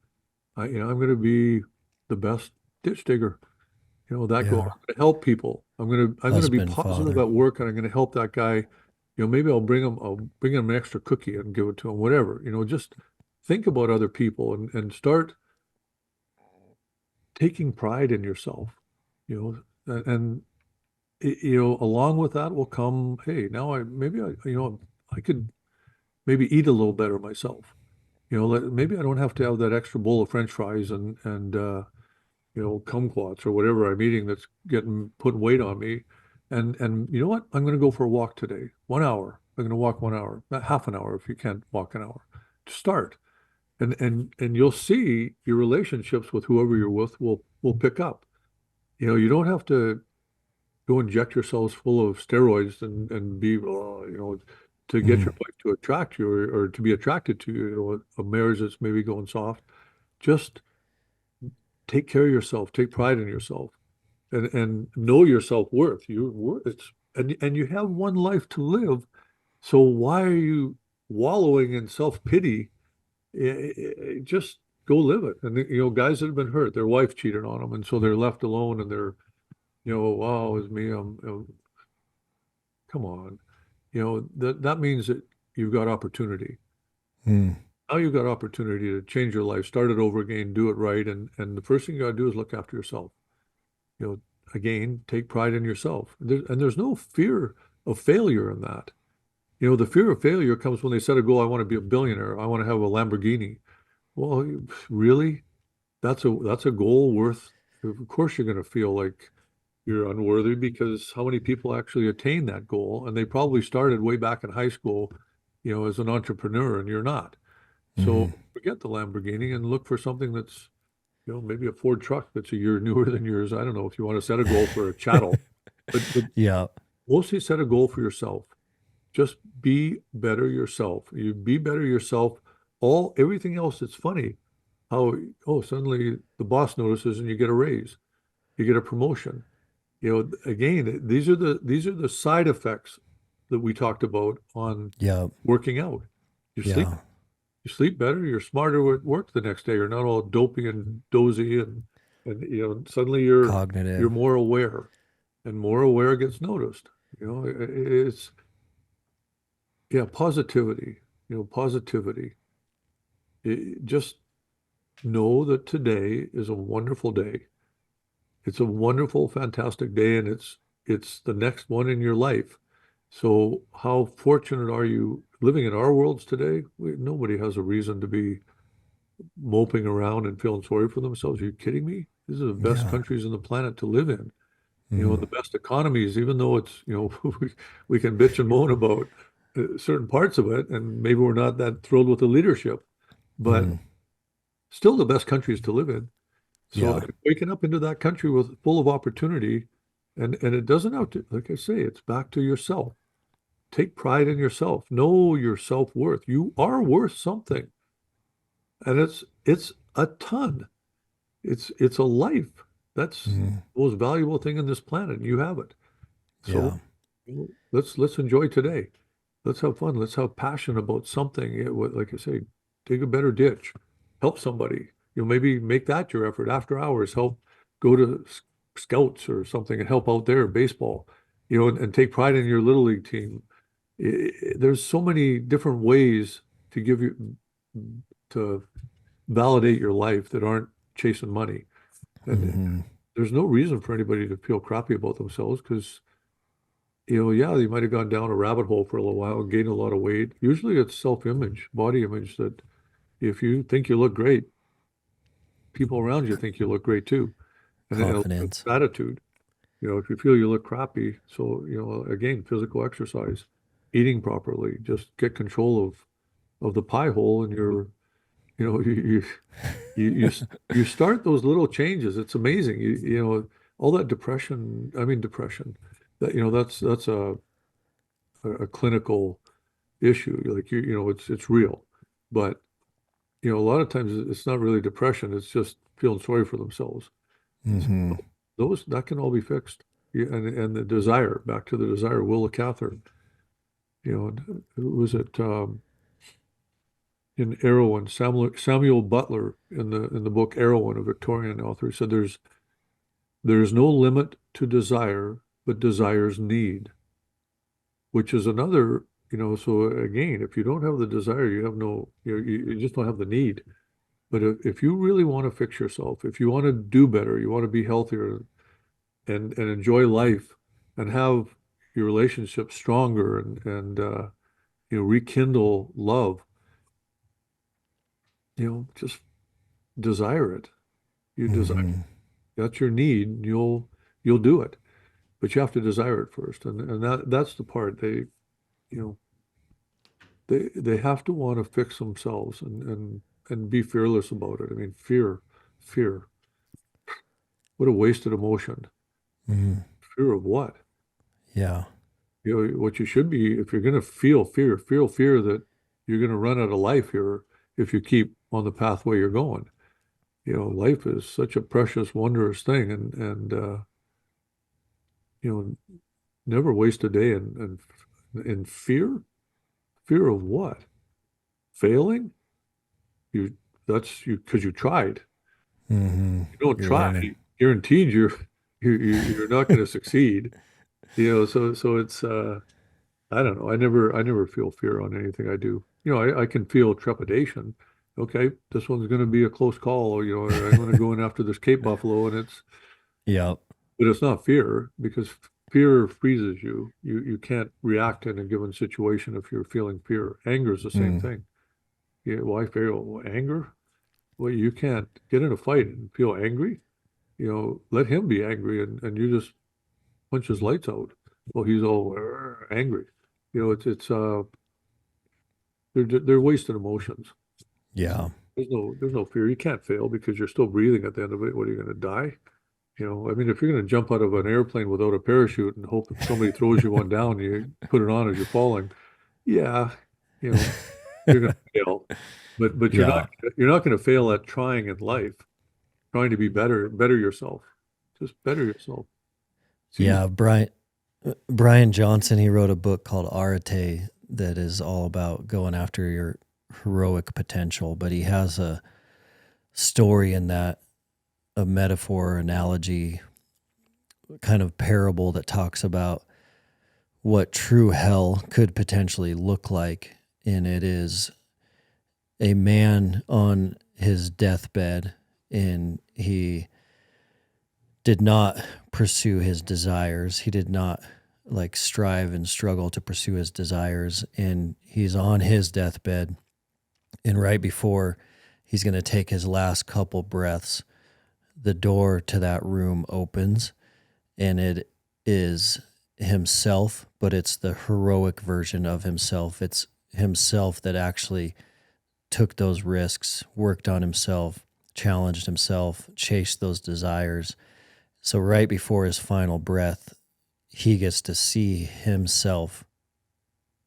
I'm going to be the best ditch digger. That goal. Yeah. I'm going to help people. I'm going to be Husband, positive father. at work, and I'm going to help that guy. Maybe I'll bring him an extra cookie and give it to him. Whatever. Just think about other people and start taking pride in yourself, and along with that will come, hey, now I could maybe eat a little better myself. Maybe I don't have to have that extra bowl of French fries and kumquats or whatever I'm eating that's getting putting weight on me. And you know what? I'm going to go for a walk today. 1 hour. I'm going to walk 1 hour, not half an hour if you can't walk an hour. To start. And you'll see your relationships with whoever you're with will pick up. You don't have to go inject yourselves full of steroids and be to get Hmm. your wife to attract you or to be attracted to you, a marriage that's maybe going soft. Just take care of yourself, take pride in yourself, and know your self-worth. Your worth it's and you have one life to live. So why are you wallowing in self-pity? Just go live it. And guys that have been hurt, their wife cheated on them, and so they're left alone, and they're, wow, it's me. Come on. That means that you've got opportunity. Hmm. Now you've got opportunity to change your life, start it over again, do it right, and the first thing you got to do is look after yourself. You know, again, take pride in yourself. And there's no fear of failure in that. The fear of failure comes when they set a goal. I want to be a billionaire. I want to have a Lamborghini. Well, really? That's a goal worth. Of course, you're going to feel like you're unworthy because how many people actually attain that goal? And they probably started way back in high school, as an entrepreneur, and you're not. So Hmm. forget the Lamborghini and look for something that's, maybe a Ford truck that's a year newer than yours. I don't know if you want to set a goal for a chattel, but Yeah. mostly set a goal for yourself. Just be better yourself. You be better yourself. Everything else, it's funny how, oh, suddenly the boss notices and you get a raise, you get a promotion. Again, these are the side effects that we talked about on Yeah. working out. You sleep, Yeah. you sleep better, you're smarter at work the next day. You're not all dopey and dozy and suddenly you're Cognitive. more aware and more aware gets noticed. It's yeah, positivity, positivity. Just know that today is a wonderful day. It's a wonderful, fantastic day, and it's the next one in your life. So how fortunate are you living in our worlds today? Nobody has a reason to be moping around and feeling sorry for themselves. Are you kidding me? These are the best Yeah. countries on the planet to live in. Mm. The best economies, even though it's, we can bitch and moan about certain parts of it, and maybe we're not that thrilled with the leadership, but Mm. still the best countries to live in. So Yeah. waking up into that country with full of opportunity, and it doesn't have to, like I say, it's back to yourself. Take pride in yourself. Know your self-worth. You are worth something, and it's a ton. It's a life. That's Mm. the most valuable thing in this planet. You have it. So Yeah. let's enjoy today. Let's have fun. Let's have passion about something. Like I say, dig a better ditch, help somebody. Maybe make that your effort after hours. Help go to scouts or something and help out there, baseball. And take pride in your little league team. There's so many different ways to give you to validate your life that aren't chasing money. And Hmm. there's no reason for anybody to feel crappy about themselves because yeah, they might have gone down a rabbit hole for a little while and gained a lot of weight. Usually it's self-image, body image that if you think you look great, people around you think you look great too. And Confidence. gratitude, if you feel you look crappy, so, again, physical exercise, eating properly, just get control of the pie hole and you know, you, you, you start those little changes. It's amazing. All that depression, I mean, depression, that's a clinical issue. Like it's real. But a lot of times it's not really depression. It's just feeling sorry for themselves. Hmm. Those that can all be fixed. Yeah, and the desire, back to the desire, Willa Cather. Who was it in Erewhon? Samuel Butler in the book Erewhon, a Victorian author, said there's no limit to desire, but desire's need, which is another. So again, if you don't have the desire, you have no, you just don't have the need. But if you really want to fix yourself, if you want to do better, you want to be healthier and enjoy life and have your relationship stronger and rekindle love, just desire it. You desire Hmm. that's your need, you'll do it. But you have to desire it first. And that's the part you know, they have to want to fix themselves and be fearless about it. I mean, fear. What a wasted emotion. Hmm. Fear of what? Yeah. What you should be, if you're going to feel fear that you're going to run out of life here if you keep on the pathway you're going. Life is such a precious, wondrous thing, and you know, never waste a day in fear. Fear of what? Failing? You that's you because you tried. Hmm. You don't You're try, learning. guaranteed you're not going to succeed. So it's I don't know. I never feel fear on anything I do. I can feel trepidation. Okay, this one's going to be a close call, or I'm going to go in after this Cape buffalo, Yep. but it's not fear because fear freezes you. You can't react in a given situation if you're feeling fear. Anger is the same Mm. thing. Yeah, why feel anger? Well, you can't get in a fight and feel angry. Let him be angry, and you just punches lights out. Well, he's all angry. It's they're wasted emotions. Yeah. There's no fear. You can't fail because you're still breathing at the end of it. What are you going to die? I mean, if you're going to jump out of an airplane without a parachute and hope that somebody throws you one down, you put it on as you're falling. Yeah, you know, you're going to fail, but Yeah. you're not going to fail at trying in life, trying to be better yourself. Just better yourself. It's easy. Yeah. Brian Johnson, he wrote a book called Arete that is all about going after your heroic potential, but he has a story in that, a metaphor, analogy, kind of parable that talks about what true hell could potentially look like. And it is a man on his deathbed, and he did not pursue his desires. He did not like strive and struggle to pursue his desires. And he's on his deathbed. And right before he's going to take his last couple breaths, the door to that room opens, and it is himself, but it's the heroic version of himself. It's himself that actually took those risks, worked on himself, challenged himself, chased those desires. So right before his final breath, he gets to see himself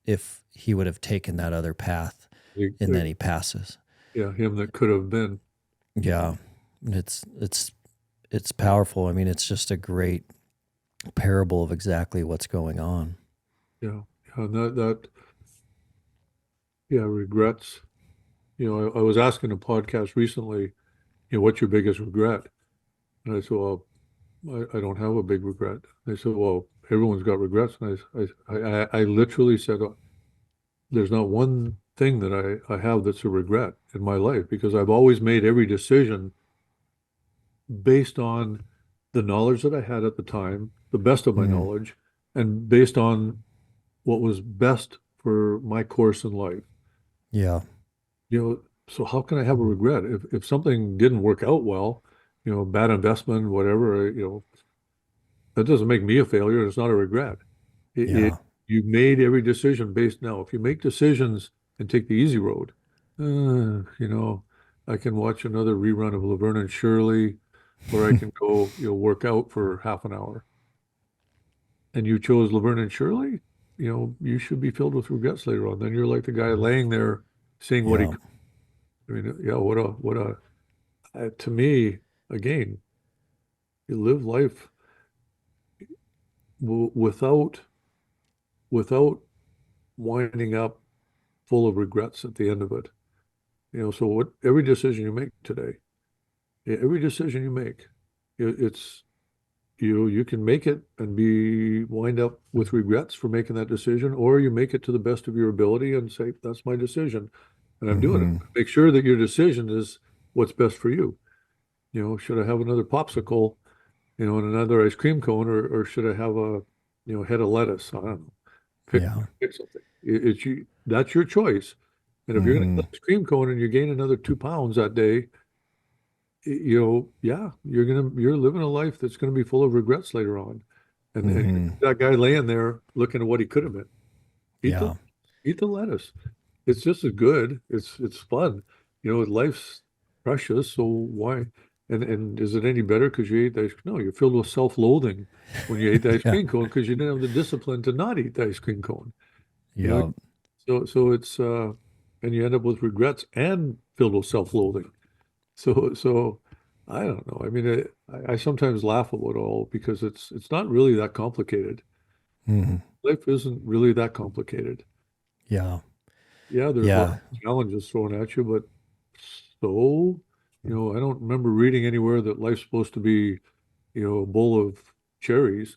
if he would have taken that other path, and then he passes. Yeah, him that could have been. Yeah. It's powerful. I mean, it's just a great parable of exactly what's going on. Yeah, yeah, and yeah, regrets. I was asking a podcast recently, what's your biggest regret? And I said, well, I don't have a big regret. They said, well, everyone's got regrets. And I literally said, there's not one thing that I have that's a regret in my life because I've always made every decision based on the knowledge that I had at the time, the best of my Mm, knowledge, and based on what was best for my course in life. yeah, So how can I have a regret if something didn't work out well, bad investment, whatever, that doesn't make me a failure. It's not a regret. It yeah, you made every decision based now. If you make decisions and take the easy road, I can watch another rerun of Laverne and Shirley, or I can go, work out for half an hour. And you chose Laverne and Shirley, you should be filled with regrets later on. Then you're like the guy laying there saying what he yeah. could. I mean, yeah, to me, again, you live life without winding up full of regrets at the end of it. So every decision you make today, every decision you make, it's you can make it and be wind up with regrets for making that decision, or you make it to the best of your ability and say, that's my decision, and I'm doing it. Hmm. Make sure that your decision is what's best for you. Should I have another popsicle, and another ice cream cone, or should I have a, head of lettuce? I don't know. Pick Yeah. pick something. It's you. That's your choice. And if you're going to Hmm. have ice cream cone and you gain another 2 pounds that day, yeah, you're living a life that's going to be full of regrets later on. And Hmm. that guy laying there looking at what he could have been. Eat the Yeah. eat the lettuce. It's just as good. It's fun. Life's precious, so why? And is it any better because you ate the ice cream? No, you're filled with self-loathing when you ate the ice Yeah. cream cone because you didn't have the discipline to not eat the ice cream cone. You know, Yeah. so it's and you end up with regrets and filled with self-loathing. So I don't know. I mean, I sometimes laugh about it all because it's not really that complicated. Hmm. Life isn't really that complicated. Yeah. Yeah, there's lots Yeah. of challenges thrown at you, but so, I don't remember reading anywhere that life's supposed to be, a bowl of cherries,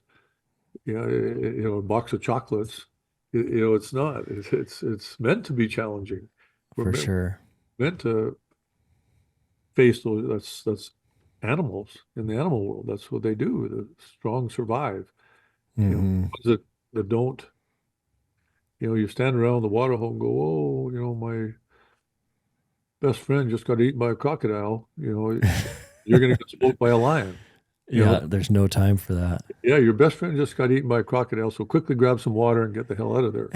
a box of chocolates. It's not. It's meant to be challenging. We're For sure. meant to face those. That's animals in the animal world. That's what they do. The strong survive. Hmm. Ones that don't. You stand around the water hole and go, oh, my best friend just got eaten by a crocodile. You're going to get smoked by a lion. You know, Yeah, there's no time for that. yeah, your best friend just got eaten by a crocodile, so quickly grab some water and get the hell out of there.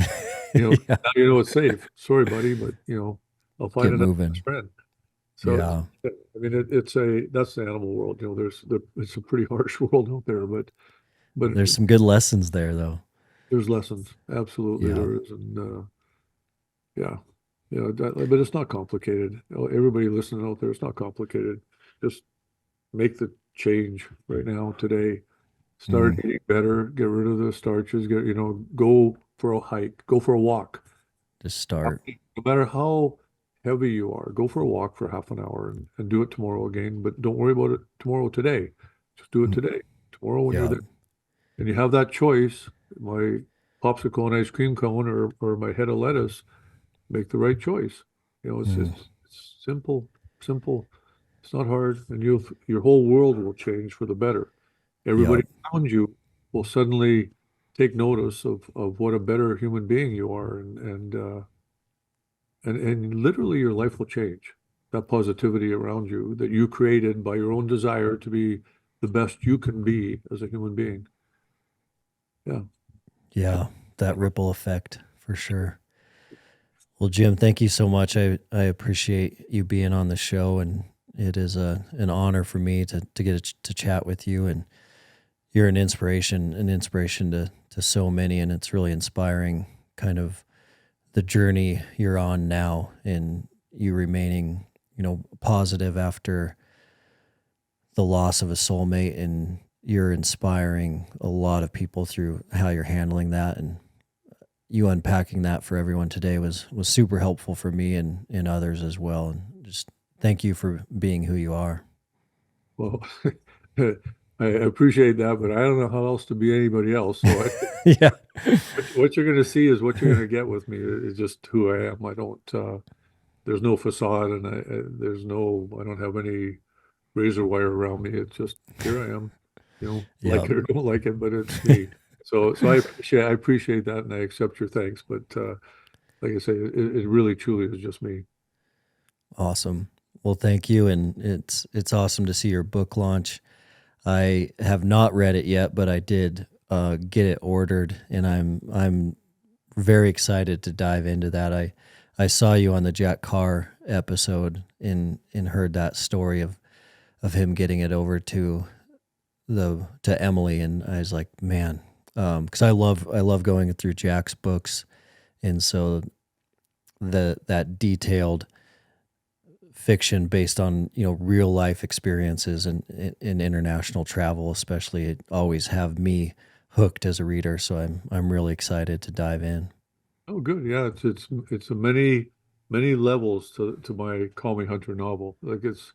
You know, Yeah, now you know it's safe. Sorry, buddy, but I'll find get another best moving. friend. So, Yeah, I mean, that's the animal world. It's a pretty harsh world out there, but there's some good lessons there, though. there's lessons. Absolutely, Yeah. there is, and yeah, but it's not complicated. Everybody listening out there, it's not complicated. Just make the change right now, today. Start Mm, eating better, get rid of the starches, go for a hike, go for a walk. just start. No matter how heavy you are, go for a walk for half an hour and do it tomorrow again, but don't worry about it tomorrow today. Just do it Mm, today. Tomorrow when you're yeah. there. And you have that choice, my popsicle and ice cream cone or my head of lettuce, make the right choice. Mm, It's simple, simple. It's not hard, and your whole world will change for the better. yeah. Everybody around you will suddenly take notice of what a better human being you are, and literally your life will change. That positivity around you that you created by your own desire to be the best you can be as a human being. Yeah. Yeah. That ripple effect for sure. Well, Jim, thank you so much. I appreciate you being on the show, and it is an honor for me to get to chat with you. And you're an inspiration to so many, and it's really inspiring kind of the journey you're on now and you remaining, positive after the loss of a soulmate, and you're inspiring a lot of people through how you're handling that, and you unpacking that for everyone today was super helpful for me and others as well. And just thank you for being who you are. Well, I appreciate that, but I don't know how else to be anybody else. So Yeah. what you're going to see is what you're going to get with me. Is just who I am. I don't. There's no facade, and I don't have any razor wire around me. It's just here I am. Yeah. Like it or don't like it, but it's me. So I appreciate that, and I accept your thanks. But like I say, it really truly is just me. Awesome. Well, thank you. And it's awesome to see your book launch. I have not read it yet, but I did get it ordered, and I'm very excited to dive into that. I saw you on the Jack Carr episode and heard that story of him getting it over to Emily, and I was like, man, because I love going through Jack's books, and so that detailed fiction based on real life experiences and in international travel especially, it always have me hooked as a reader, so I'm really excited to dive in. Oh, good. Yeah, it's a many levels to my Call Me Hunter novel. Like it's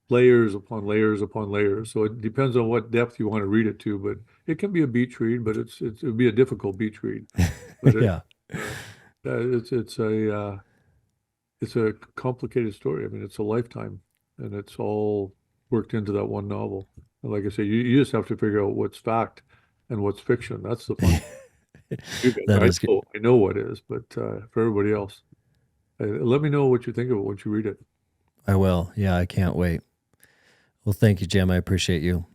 layers upon layers upon layers. So it depends on what depth you want to read it to, but it can be a beach read, but it would be a difficult beach read. But Yeah. uh, it's a complicated story. I mean, it's a lifetime, and it's all worked into that one novel. And like I say, you just have to figure out what's fact and what's fiction. That's the fun. You guys, That I is good. know, I know what is, but for everybody else, let me know what you think of it once you read it. I will. Yeah, I can't wait. Well, thank you, Jim. I appreciate you.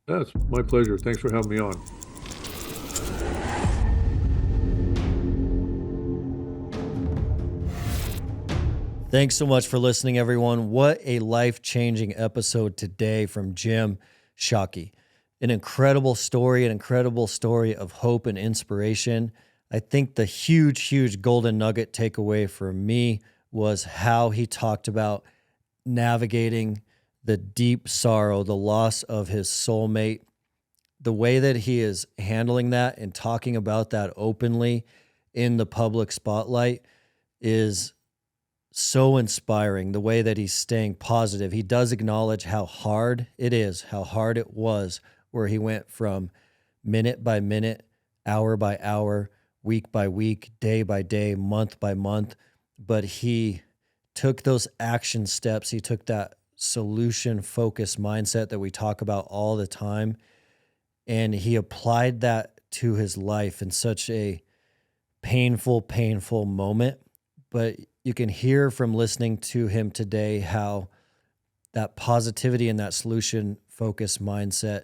That's my pleasure. Thanks for having me on. Thanks so much for listening, everyone. What a life-changing episode today from Jim Shockey. An incredible story of hope and inspiration. I think the huge golden nugget takeaway for me was how he talked about navigating the deep sorrow, the loss of his soulmate, the way that he is handling that and talking about that openly in the public spotlight is so inspiring. The way that he's staying positive. He does acknowledge how hard it is, how hard it was, where he went from minute by minute, hour by hour, week by week, day by day, month by month. But he took those action steps. He took that solution focused mindset that we talk about all the time, and he applied that to his life in such a painful moment. But you can hear from listening to him today how that positivity and that solution focused mindset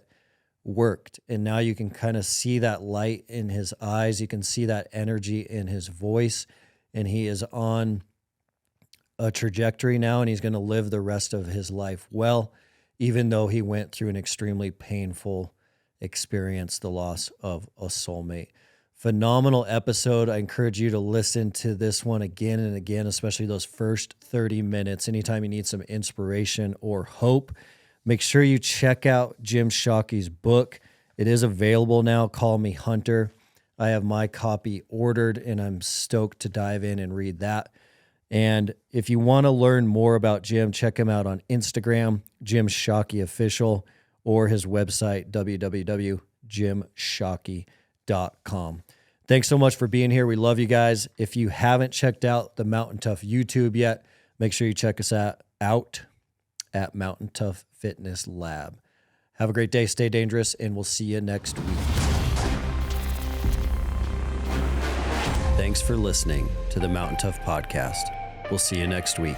worked. And now you can kind of see that light in his eyes. You can see that energy in his voice. And he is on a trajectory now, and he's going to live the rest of his life well, even though he went through an extremely painful experience, the loss of a soulmate. Phenomenal episode. I encourage you to listen to this one again and again, especially those first 30 minutes. Anytime you need some inspiration or hope, make sure you check out Jim Shockey's book. It is available now. Call Me Hunter. I have my copy ordered, and I'm stoked to dive in and read that. And if you want to learn more about Jim, check him out on Instagram, Jim Shockey Official, or his website, www.jimshockey.com. Thanks so much for being here. We love you guys. If you haven't checked out the Mountain Tough YouTube yet, make sure you check us out at Mountain Tough Fitness Lab. Have a great day. Stay dangerous, and we'll see you next week. Thanks for listening to the Mountain Tough Podcast. We'll see you next week.